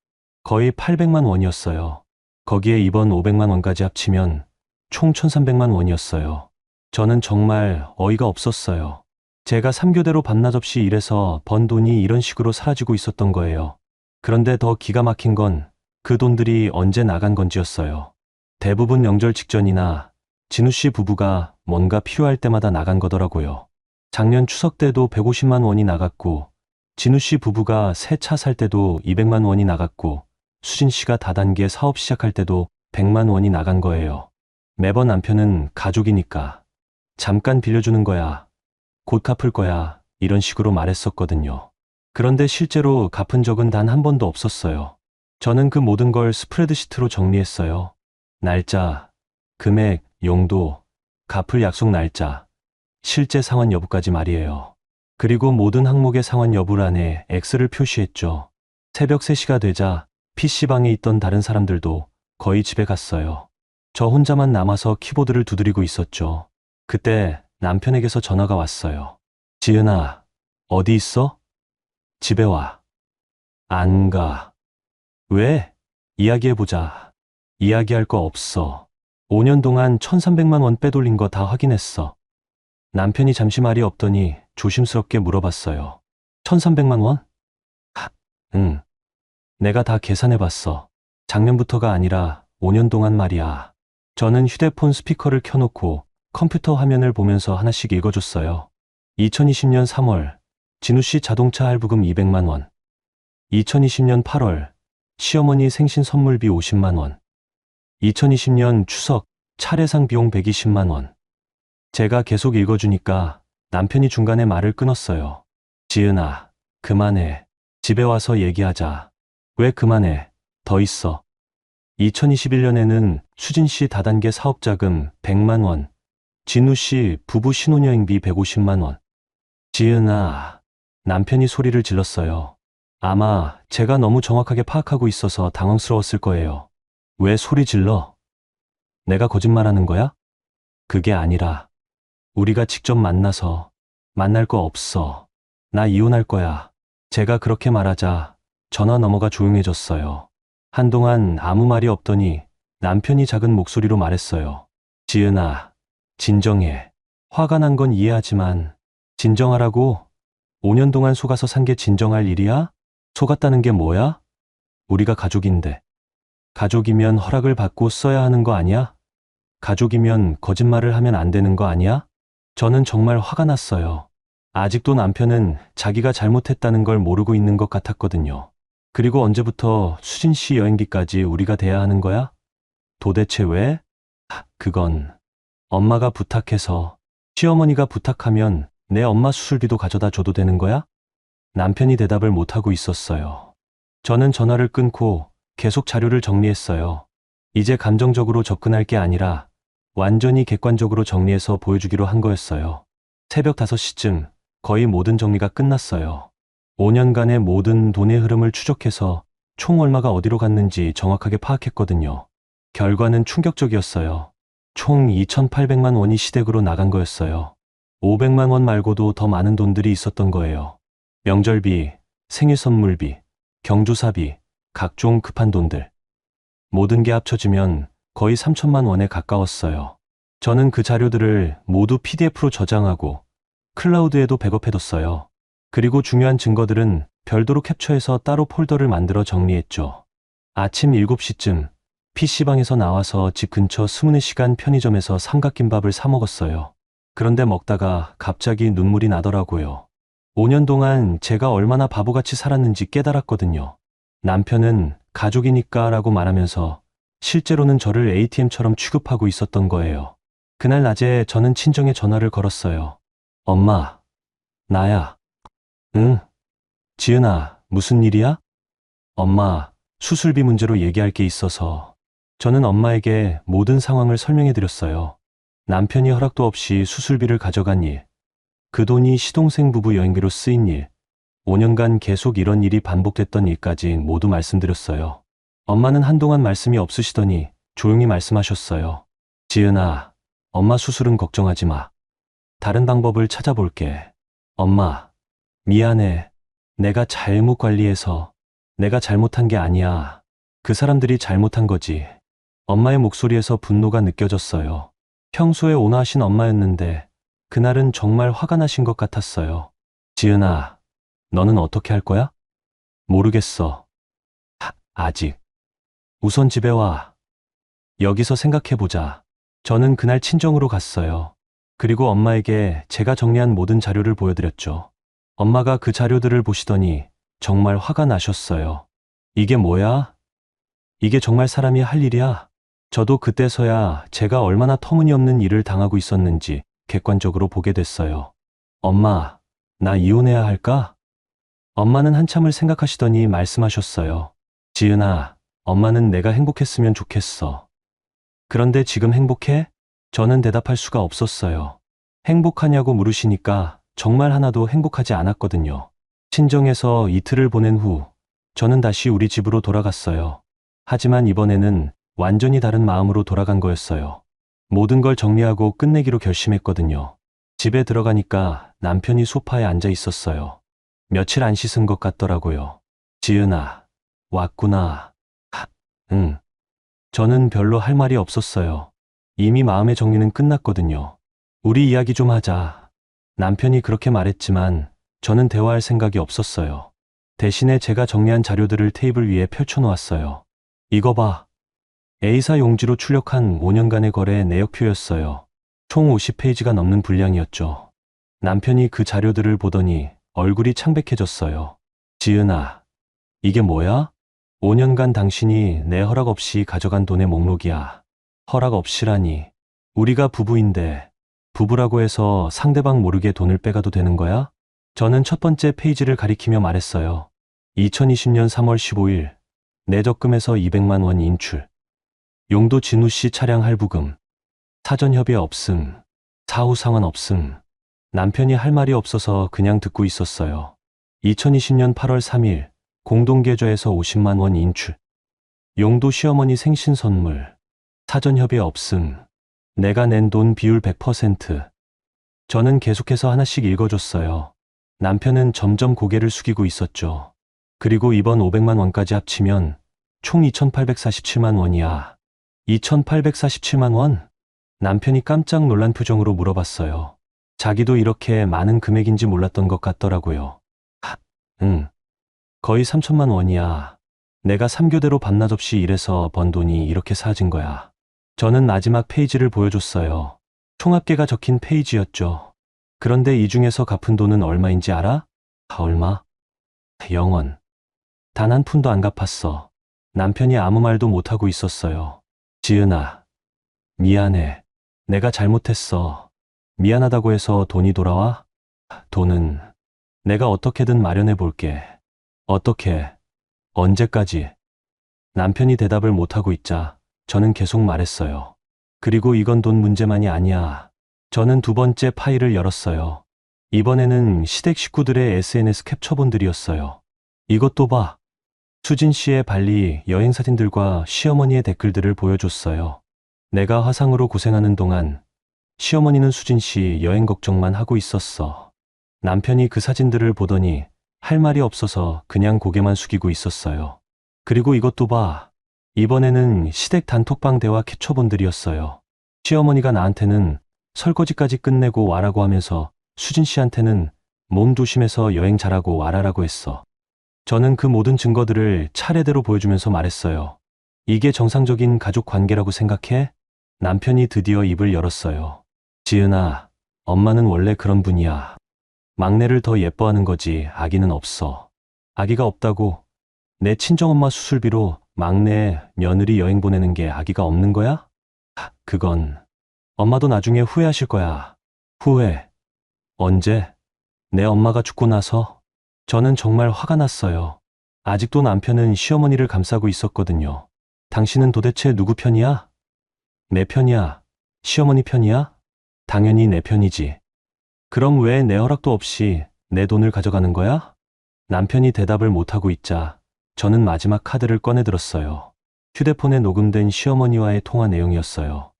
거의 800만 원이었어요. 거기에 이번 500만 원까지 합치면 총 1300만 원이었어요. 저는 정말 어이가 없었어요. 제가 3교대로 밤낮 없이 일해서 번 돈이 이런 식으로 사라지고 있었던 거예요. 그런데 더 기가 막힌 건 그 돈들이 언제 나간 건지였어요. 대부분 명절 직전이나 진우 씨 부부가 뭔가 필요할 때마다 나간 거더라고요. 작년 추석 때도 150만 원이 나갔고, 진우 씨 부부가 새 차 살 때도 200만 원이 나갔고, 수진 씨가 다단계 사업 시작할 때도 100만 원이 나간 거예요. 매번 남편은 가족이니까 잠깐 빌려주는 거야, 곧 갚을 거야, 이런 식으로 말했었거든요. 그런데 실제로 갚은 적은 단 한 번도 없었어요. 저는 그 모든 걸 스프레드시트로 정리했어요. 날짜, 금액, 용도, 갚을 약속 날짜, 실제 상환 여부까지 말이에요. 그리고 모든 항목의 상환 여부란에 X를 표시했죠. 새벽 3시가 되자 PC방에 있던 다른 사람들도 거의 집에 갔어요. 저 혼자만 남아서 키보드를 두드리고 있었죠. 그때 남편에게서 전화가 왔어요. 지은아, 어디 있어? 집에 와. 안 가. 왜? 이야기해보자. 이야기할 거 없어. 5년 동안 1300만 원 빼돌린 거 다 확인했어. 남편이 잠시 말이 없더니 조심스럽게 물어봤어요. 1300만 원? 응. 내가 다 계산해봤어. 작년부터가 아니라 5년 동안 말이야. 저는 휴대폰 스피커를 켜놓고 컴퓨터 화면을 보면서 하나씩 읽어줬어요. 2020년 3월, 진우 씨 자동차 할부금 200만 원. 2020년 8월, 시어머니 생신 선물비 50만 원. 2020년 추석, 차례상 비용 120만 원. 제가 계속 읽어주니까 남편이 중간에 말을 끊었어요. 지은아, 그만해. 집에 와서 얘기하자. 왜 그만해? 더 있어. 2021년에는 수진 씨 다단계 사업자금 100만 원, 진우 씨 부부 신혼여행비 150만 원. 지은아, 남편이 소리를 질렀어요. 아마 제가 너무 정확하게 파악하고 있어서 당황스러웠을 거예요. 왜 소리 질러? 내가 거짓말하는 거야? 그게 아니라 우리가 직접 만나서 만날 거 없어. 나 이혼할 거야. 제가 그렇게 말하자 전화 넘어가 조용해졌어요. 한동안 아무 말이 없더니 남편이 작은 목소리로 말했어요. 지은아, 진정해. 화가 난 건 이해하지만 진정하라고? 5년 동안 속아서 산 게 진정할 일이야? 속았다는 게 뭐야? 우리가 가족인데. 가족이면 허락을 받고 써야 하는 거 아니야? 가족이면 거짓말을 하면 안 되는 거 아니야? 저는 정말 화가 났어요. 아직도 남편은 자기가 잘못했다는 걸 모르고 있는 것 같았거든요. 그리고 언제부터 수진 씨 여행비까지 우리가 대야 하는 거야? 도대체 왜? 그건 엄마가 부탁해서. 시어머니가 부탁하면 내 엄마 수술비도 가져다 줘도 되는 거야? 남편이 대답을 못하고 있었어요. 저는 전화를 끊고 계속 자료를 정리했어요. 이제 감정적으로 접근할 게 아니라 완전히 객관적으로 정리해서 보여주기로 한 거였어요. 새벽 5시쯤 거의 모든 정리가 끝났어요. 5년간의 모든 돈의 흐름을 추적해서 총 얼마가 어디로 갔는지 정확하게 파악했거든요. 결과는 충격적이었어요. 총 2800만 원이 시댁으로 나간 거였어요. 500만 원 말고도 더 많은 돈들이 있었던 거예요. 명절비, 생일 선물비, 경조사비, 각종 급한 돈들. 모든 게 합쳐지면 거의 3천만 원에 가까웠어요. 저는 그 자료들을 모두 PDF로 저장하고 클라우드에도 백업해뒀어요. 그리고 중요한 증거들은 별도로 캡처해서 따로 폴더를 만들어 정리했죠. 아침 7시쯤 PC방에서 나와서 집 근처 스무네 시간 편의점에서 삼각김밥을 사 먹었어요. 그런데 먹다가 갑자기 눈물이 나더라고요. 5년 동안 제가 얼마나 바보같이 살았는지 깨달았거든요. 남편은 가족이니까 라고 말하면서 실제로는 저를 ATM처럼 취급하고 있었던 거예요. 그날 낮에 저는 친정에 전화를 걸었어요. 엄마, 나야. 응. 지은아, 무슨 일이야? 엄마, 수술비 문제로 얘기할 게 있어서. 저는 엄마에게 모든 상황을 설명해 드렸어요. 남편이 허락도 없이 수술비를 가져간 일, 그 돈이 시동생 부부 여행비로 쓰인 일, 5년간 계속 이런 일이 반복됐던 일까지 모두 말씀드렸어요. 엄마는 한동안 말씀이 없으시더니 조용히 말씀하셨어요. 지은아, 엄마 수술은 걱정하지 마. 다른 방법을 찾아볼게. 엄마, 미안해. 내가 잘못 관리해서. 내가 잘못한 게 아니야. 그 사람들이 잘못한 거지. 엄마의 목소리에서 분노가 느껴졌어요. 평소에 온화하신 엄마였는데 그날은 정말 화가 나신 것 같았어요. 지은아, 너는 어떻게 할 거야? 모르겠어. 아직. 우선 집에 와. 여기서 생각해보자. 저는 그날 친정으로 갔어요. 그리고 엄마에게 제가 정리한 모든 자료를 보여드렸죠. 엄마가 그 자료들을 보시더니 정말 화가 나셨어요. 이게 뭐야? 이게 정말 사람이 할 일이야? 저도 그때서야 제가 얼마나 터무니없는 일을 당하고 있었는지 객관적으로 보게 됐어요. 엄마, 나 이혼해야 할까? 엄마는 한참을 생각하시더니 말씀하셨어요. 지은아, 엄마는 내가 행복했으면 좋겠어. 그런데 지금 행복해? 저는 대답할 수가 없었어요. 행복하냐고 물으시니까 정말 하나도 행복하지 않았거든요. 친정에서 이틀을 보낸 후 저는 다시 우리 집으로 돌아갔어요. 하지만 이번에는 완전히 다른 마음으로 돌아간 거였어요. 모든 걸 정리하고 끝내기로 결심했거든요. 집에 들어가니까 남편이 소파에 앉아 있었어요. 며칠 안 씻은 것 같더라고요. 지은아, 왔구나. 응. 저는 별로 할 말이 없었어요. 이미 마음의 정리는 끝났거든요. 우리 이야기 좀 하자. 남편이 그렇게 말했지만 저는 대화할 생각이 없었어요. 대신에 제가 정리한 자료들을 테이블 위에 펼쳐놓았어요. 이거 봐. A사 용지로 출력한 5년간의 거래 내역표였어요. 총 50페이지가 넘는 분량이었죠. 남편이 그 자료들을 보더니 얼굴이 창백해졌어요. 지은아, 이게 뭐야? 5년간 당신이 내 허락 없이 가져간 돈의 목록이야. 허락 없이라니. 우리가 부부인데 부부라고 해서 상대방 모르게 돈을 빼가도 되는 거야? 저는 첫 번째 페이지를 가리키며 말했어요. 2020년 3월 15일 내 적금에서 200만 원 인출. 용도 진우 씨 차량 할부금. 사전 협의 없음. 사후 상환 없음. 남편이 할 말이 없어서 그냥 듣고 있었어요. 2020년 8월 3일 공동계좌에서 50만 원 인출. 용도 시어머니 생신 선물. 사전 협의 없음. 내가 낸 돈 비율 100%. 저는 계속해서 하나씩 읽어줬어요. 남편은 점점 고개를 숙이고 있었죠. 그리고 이번 500만 원까지 합치면 총 2,847만 원이야. 2,847만 원? 남편이 깜짝 놀란 표정으로 물어봤어요. 자기도 이렇게 많은 금액인지 몰랐던 것 같더라고요. 응. 거의 3천만 원이야. 내가 3교대로 반나절 없이 일해서 번 돈이 이렇게 사라진 거야. 저는 마지막 페이지를 보여줬어요. 총합계가 적힌 페이지였죠. 그런데 이 중에서 갚은 돈은 얼마인지 알아? 얼마? 0원. 단 한 푼도 안 갚았어. 남편이 아무 말도 못하고 있었어요. 지은아, 미안해. 내가 잘못했어. 미안하다고 해서 돈이 돌아와? 돈은 내가 어떻게든 마련해 볼게. 어떻게? 언제까지? 남편이 대답을 못하고 있자 저는 계속 말했어요. 그리고 이건 돈 문제만이 아니야. 저는 두 번째 파일을 열었어요. 이번에는 시댁 식구들의 SNS 캡처본들이었어요. 이것도 봐. 수진 씨의 발리 여행 사진들과 시어머니의 댓글들을 보여줬어요. 내가 화상으로 고생하는 동안 시어머니는 수진 씨 여행 걱정만 하고 있었어. 남편이 그 사진들을 보더니 할 말이 없어서 그냥 고개만 숙이고 있었어요. 그리고 이것도 봐. 이번에는 시댁 단톡방 대화 캡처본들이었어요. 시어머니가 나한테는 설거지까지 끝내고 와라고 하면서 수진 씨한테는 몸 조심해서 여행 잘하고 와라라고 했어. 저는 그 모든 증거들을 차례대로 보여주면서 말했어요. 이게 정상적인 가족 관계라고 생각해? 남편이 드디어 입을 열었어요. 지은아, 엄마는 원래 그런 분이야. 막내를 더 예뻐하는 거지 아기는 없어. 아기가 없다고 내 친정엄마 수술비로 막내 며느리 여행 보내는 게 아기가 없는 거야? 그건 엄마도 나중에 후회하실 거야. 후회? 언제? 내 엄마가 죽고 나서? 저는 정말 화가 났어요. 아직도 남편은 시어머니를 감싸고 있었거든요. 당신은 도대체 누구 편이야? 내 편이야? 시어머니 편이야? 당연히 내 편이지. 그럼 왜 내 허락도 없이 내 돈을 가져가는 거야? 남편이 대답을 못하고 있자 저는 마지막 카드를 꺼내들었어요. 휴대폰에 녹음된 시어머니와의 통화 내용이었어요.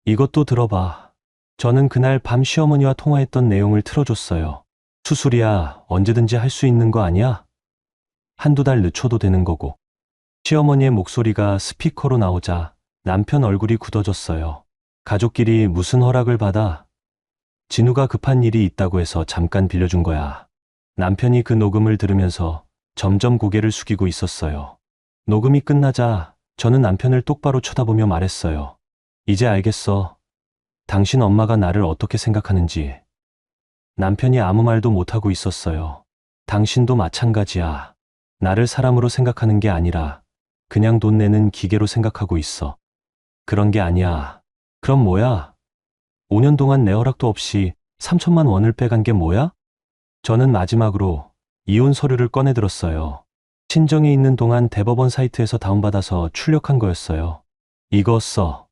이것도 들어봐. 저는 그날 밤 시어머니와 통화했던 내용을 틀어줬어요. 수술이야 언제든지 할 수 있는 거 아니야? 한두 달 늦춰도 되는 거고. 시어머니의 목소리가 스피커로 나오자 남편 얼굴이 굳어졌어요. 가족끼리 무슨 허락을 받아? 진우가 급한 일이 있다고 해서 잠깐 빌려준 거야. 남편이 그 녹음을 들으면서 점점 고개를 숙이고 있었어요. 녹음이 끝나자 저는 남편을 똑바로 쳐다보며 말했어요. 이제 알겠어. 당신 엄마가 나를 어떻게 생각하는지. 남편이 아무 말도 못하고 있었어요. 당신도 마찬가지야. 나를 사람으로 생각하는 게 아니라 그냥 돈 내는 기계로 생각하고 있어. 그런 게 아니야. 그럼 뭐야? 5년 동안 내 허락도 없이 3천만 원을 빼간 게 뭐야? 저는 마지막으로 이혼 서류를 꺼내 들었어요. 친정에 있는 동안 대법원 사이트에서 다운받아서 출력한 거였어요. 이거 써.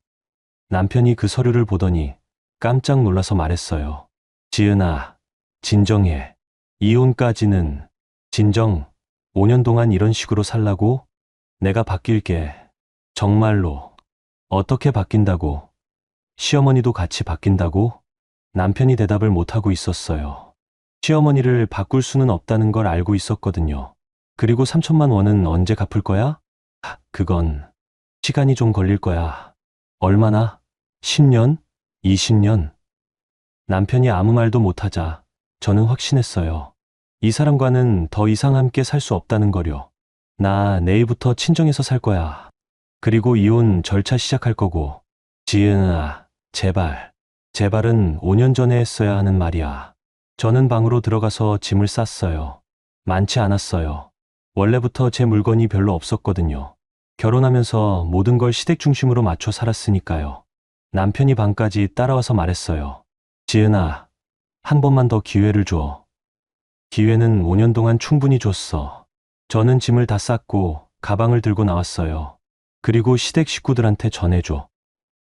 남편이 그 서류를 보더니 깜짝 놀라서 말했어요. 지은아, 진정해. 이혼까지는 진정. 5년 동안 이런 식으로 살라고? 내가 바뀔게. 정말로. 어떻게 바뀐다고? 시어머니도 같이 바뀐다고? 남편이 대답을 못하고 있었어요. 시어머니를 바꿀 수는 없다는 걸 알고 있었거든요. 그리고 3천만 원은 언제 갚을 거야? 그건 시간이 좀 걸릴 거야. 얼마나? 10년? 20년? 남편이 아무 말도 못하자 저는 확신했어요. 이 사람과는 더 이상 함께 살 수 없다는 거려. 나 내일부터 친정에서 살 거야. 그리고 이혼 절차 시작할 거고. 지은아, 제발. 제발은 5년 전에 했어야 하는 말이야. 저는 방으로 들어가서 짐을 쌌어요. 많지 않았어요. 원래부터 제 물건이 별로 없었거든요. 결혼하면서 모든 걸 시댁 중심으로 맞춰 살았으니까요. 남편이 방까지 따라와서 말했어요. 지은아, 한 번만 더 기회를 줘. 기회는 5년 동안 충분히 줬어. 저는 짐을 다 쌌고 가방을 들고 나왔어요. 그리고 시댁 식구들한테 전해줘.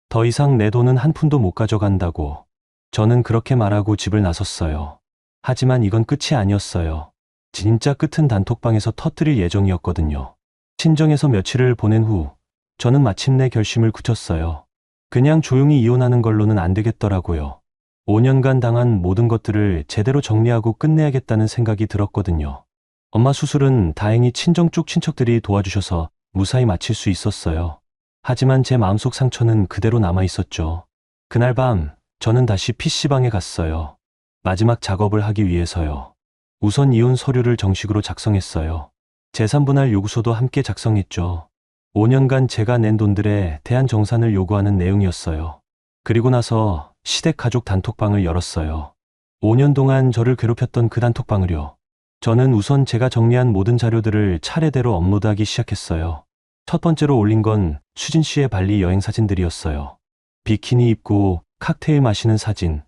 더 이상 내 돈은 한 푼도 못 가져간다고. 저는 그렇게 말하고 집을 나섰어요. 하지만 이건 끝이 아니었어요. 진짜 끝은 단톡방에서 터뜨릴 예정이었거든요. 친정에서 며칠을 보낸 후 저는 마침내 결심을 굳혔어요. 그냥 조용히 이혼하는 걸로는 안 되겠더라고요. 5년간 당한 모든 것들을 제대로 정리하고 끝내야겠다는 생각이 들었거든요. 엄마 수술은 다행히 친정 쪽 친척들이 도와주셔서 무사히 마칠 수 있었어요. 하지만 제 마음속 상처는 그대로 남아 있었죠. 그날 밤 저는 다시 PC방에 갔어요. 마지막 작업을 하기 위해서요. 우선 이혼 서류를 정식으로 작성했어요. 재산분할 요구서도 함께 작성했죠. 5년간 제가 낸 돈들에 대한 정산을 요구하는 내용이었어요. 그리고 나서 시댁 가족 단톡방을 열었어요. 5년 동안 저를 괴롭혔던 그 단톡방을요. 저는 우선 제가 정리한 모든 자료들을 차례대로 업로드하기 시작했어요. 첫 번째로 올린 건 수진 씨의 발리 여행 사진들이었어요. 비키니 입고 칵테일 마시는 사진,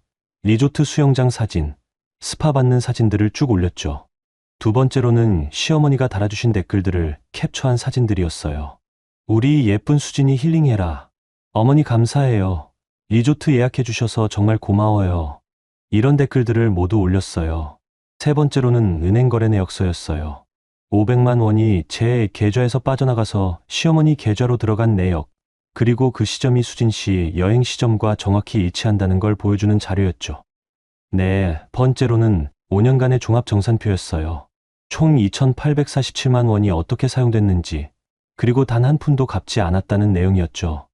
리조트 수영장 사진, 스파 받는 사진들을 쭉 올렸죠. 두 번째로는 시어머니가 달아주신 댓글들을 캡처한 사진들이었어요. 우리 예쁜 수진이 힐링해라. 어머니 감사해요. 리조트 예약해 주셔서 정말 고마워요. 이런 댓글들을 모두 올렸어요. 세 번째로는 은행 거래 내역서였어요. 500만 원이 제 계좌에서 빠져나가서 시어머니 계좌로 들어간 내역, 그리고 그 시점이 수진 씨 여행 시점과 정확히 일치한다는 걸 보여주는 자료였죠. 네 번째로는 5년간의 종합정산표였어요. 총 2,847만 원이 어떻게 사용됐는지, 그리고 단 한 푼도 갚지 않았다는 내용이었죠.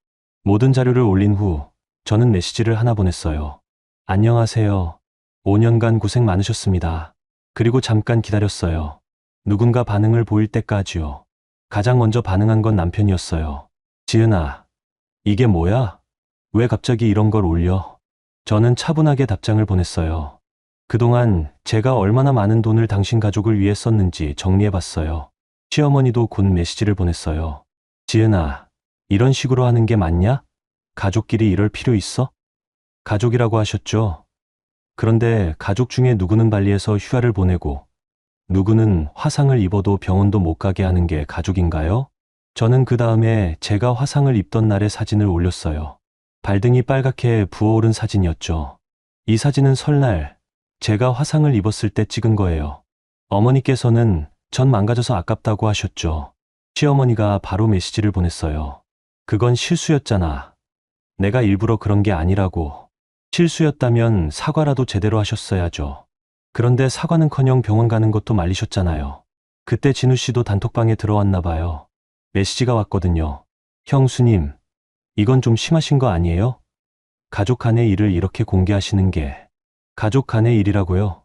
모든 자료를 올린 후 저는 메시지를 하나 보냈어요. 안녕하세요. 5년간 고생 많으셨습니다. 그리고 잠깐 기다렸어요. 누군가 반응을 보일 때까지요. 가장 먼저 반응한 건 남편이었어요. 지은아, 이게 뭐야? 왜 갑자기 이런 걸 올려? 저는 차분하게 답장을 보냈어요. 그동안 제가 얼마나 많은 돈을 당신 가족을 위해 썼는지 정리해봤어요. 시어머니도 곧 메시지를 보냈어요. 지은아, 이런 식으로 하는 게 맞냐? 가족끼리 이럴 필요 있어? 가족이라고 하셨죠? 그런데 가족 중에 누구는 발리에서 휴가를 보내고 누구는 화상을 입어도 병원도 못 가게 하는 게 가족인가요? 저는 그 다음에 제가 화상을 입던 날의 사진을 올렸어요. 발등이 빨갛게 부어오른 사진이었죠. 이 사진은 설날 제가 화상을 입었을 때 찍은 거예요. 어머니께서는 전 망가져서 아깝다고 하셨죠. 시어머니가 바로 메시지를 보냈어요. 그건 실수였잖아. 내가 일부러 그런 게 아니라고. 실수였다면 사과라도 제대로 하셨어야죠. 그런데 사과는커녕 병원 가는 것도 말리셨잖아요. 그때 진우 씨도 단톡방에 들어왔나 봐요. 메시지가 왔거든요. 형수님, 이건 좀 심하신 거 아니에요? 가족 간의 일을 이렇게 공개하시는 게 가족 간의 일이라고요?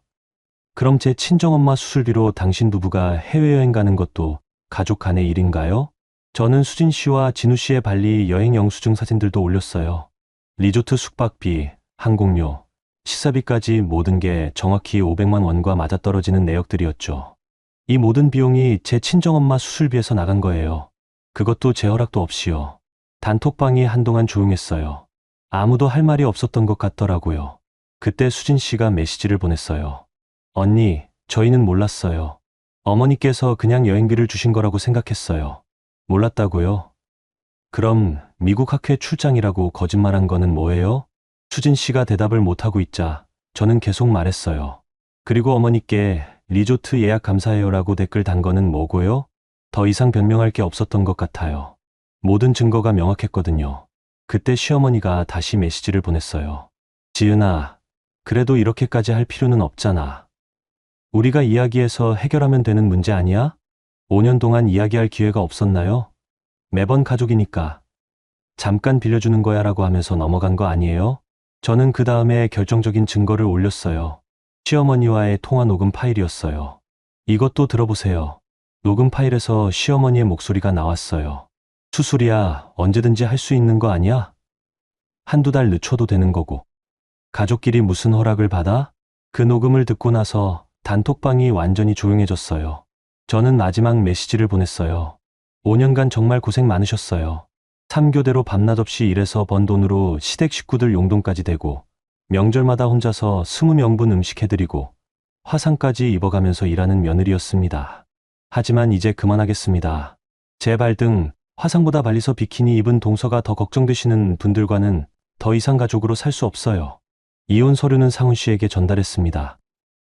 그럼 제 친정엄마 수술비로 당신 부부가 해외여행 가는 것도 가족 간의 일인가요? 저는 수진 씨와 진우 씨의 발리 여행 영수증 사진들도 올렸어요. 리조트 숙박비, 항공료, 식사비까지 모든 게 정확히 500만 원과 맞아떨어지는 내역들이었죠. 이 모든 비용이 제 친정엄마 수술비에서 나간 거예요. 그것도 제 허락도 없이요. 단톡방이 한동안 조용했어요. 아무도 할 말이 없었던 것 같더라고요. 그때 수진 씨가 메시지를 보냈어요. 언니, 저희는 몰랐어요. 어머니께서 그냥 여행비를 주신 거라고 생각했어요. 몰랐다고요? 그럼 미국 학회 출장이라고 거짓말한 거는 뭐예요? 수진 씨가 대답을 못하고 있자 저는 계속 말했어요. 그리고 어머니께 리조트 예약 감사해요라고 댓글 단 거는 뭐고요? 더 이상 변명할 게 없었던 것 같아요. 모든 증거가 명확했거든요. 그때 시어머니가 다시 메시지를 보냈어요. 지은아, 그래도 이렇게까지 할 필요는 없잖아. 우리가 이야기해서 해결하면 되는 문제 아니야? 5년 동안 이야기할 기회가 없었나요? 매번 가족이니까 잠깐 빌려주는 거야 라고 하면서 넘어간 거 아니에요? 저는 그 다음에 결정적인 증거를 올렸어요. 시어머니와의 통화 녹음 파일이었어요. 이것도 들어보세요. 녹음 파일에서 시어머니의 목소리가 나왔어요. 수술이야 언제든지 할 수 있는 거 아니야? 한두 달 늦춰도 되는 거고. 가족끼리 무슨 허락을 받아? 그 녹음을 듣고 나서 단톡방이 완전히 조용해졌어요. 저는 마지막 메시지를 보냈어요. 5년간 정말 고생 많으셨어요. 3교대로 밤낮 없이 일해서 번 돈으로 시댁 식구들 용돈까지 대고 명절마다 혼자서 20명분 음식 해드리고 화상까지 입어가면서 일하는 며느리였습니다. 하지만 이제 그만하겠습니다. 제 발등 화상보다 발리서 비키니 입은 동서가 더 걱정되시는 분들과는 더 이상 가족으로 살 수 없어요. 이혼 서류는 상훈 씨에게 전달했습니다.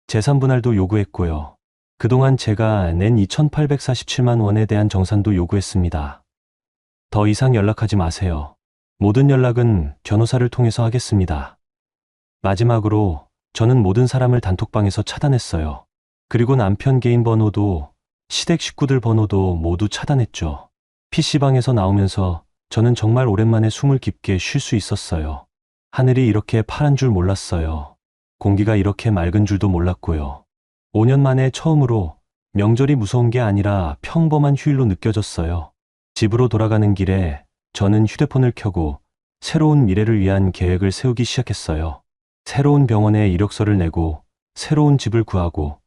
재산 분할도 요구했고요. 그동안 제가 낸 2,847만 원에 대한 정산도 요구했습니다. 더 이상 연락하지 마세요. 모든 연락은 변호사를 통해서 하겠습니다. 마지막으로 저는 모든 사람을 단톡방에서 차단했어요. 그리고 남편 개인 번호도 시댁 식구들 번호도 모두 차단했죠. PC방에서 나오면서 저는 정말 오랜만에 숨을 깊게 쉴 수 있었어요. 하늘이 이렇게 파란 줄 몰랐어요. 공기가 이렇게 맑은 줄도 몰랐고요. 5년 만에 처음으로 명절이 무서운 게 아니라 평범한 휴일로 느껴졌어요. 집으로 돌아가는 길에 저는 휴대폰을 켜고 새로운 미래를 위한 계획을 세우기 시작했어요. 새로운 병원에 이력서를 내고 새로운 집을 구하고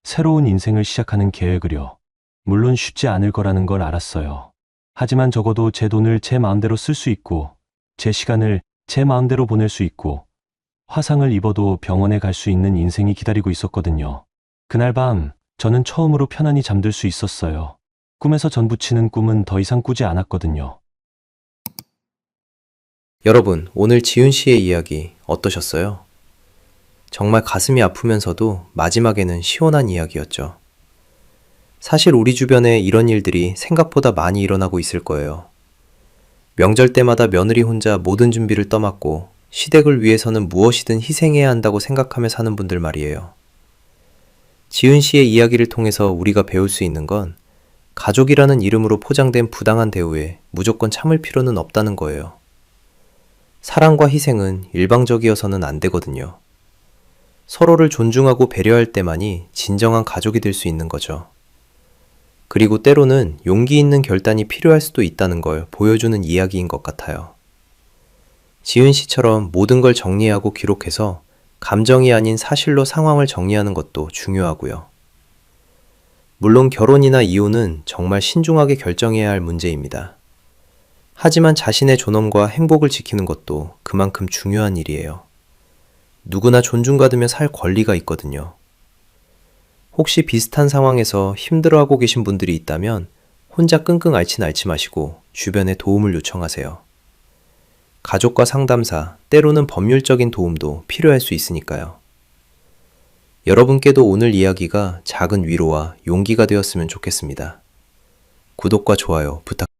새로운 인생을 시작하는 계획을요. 물론 쉽지 않을 거라는 걸 알았어요. 하지만 적어도 제 돈을 제 마음대로 쓸 수 있고 제 시간을 제 마음대로 보낼 수 있고 화상을 입어도 병원에 갈 수 있는 인생이 기다리고 있었거든요. 그날 밤 저는 처음으로 편안히 잠들 수 있었어요. 꿈에서 전 부치는 꿈은 더 이상 꾸지 않았거든요. 여러분, 오늘 지훈 씨의 이야기 어떠셨어요? 정말 가슴이 아프면서도 마지막에는 시원한 이야기였죠. 사실 우리 주변에 이런 일들이 생각보다 많이 일어나고 있을 거예요. 명절 때마다 며느리 혼자 모든 준비를 떠맡고 시댁을 위해서는 무엇이든 희생해야 한다고 생각하며 사는 분들 말이에요. 지은 씨의 이야기를 통해서 우리가 배울 수 있는 건 가족이라는 이름으로 포장된 부당한 대우에 무조건 참을 필요는 없다는 거예요. 사랑과 희생은 일방적이어서는 안 되거든요. 서로를 존중하고 배려할 때만이 진정한 가족이 될 수 있는 거죠. 그리고 때로는 용기 있는 결단이 필요할 수도 있다는 걸 보여주는 이야기인 것 같아요. 지은 씨처럼 모든 걸 정리하고 기록해서 감정이 아닌 사실로 상황을 정리하는 것도 중요하고요. 물론 결혼이나 이혼은 정말 신중하게 결정해야 할 문제입니다. 하지만 자신의 존엄과 행복을 지키는 것도 그만큼 중요한 일이에요. 누구나 존중받으며 살 권리가 있거든요. 혹시 비슷한 상황에서 힘들어하고 계신 분들이 있다면 혼자 끙끙 앓지 마시고 주변에 도움을 요청하세요. 가족과 상담사, 때로는 법률적인 도움도 필요할 수 있으니까요. 여러분께도 오늘 이야기가 작은 위로와 용기가 되었으면 좋겠습니다. 구독과 좋아요 부탁드립니다.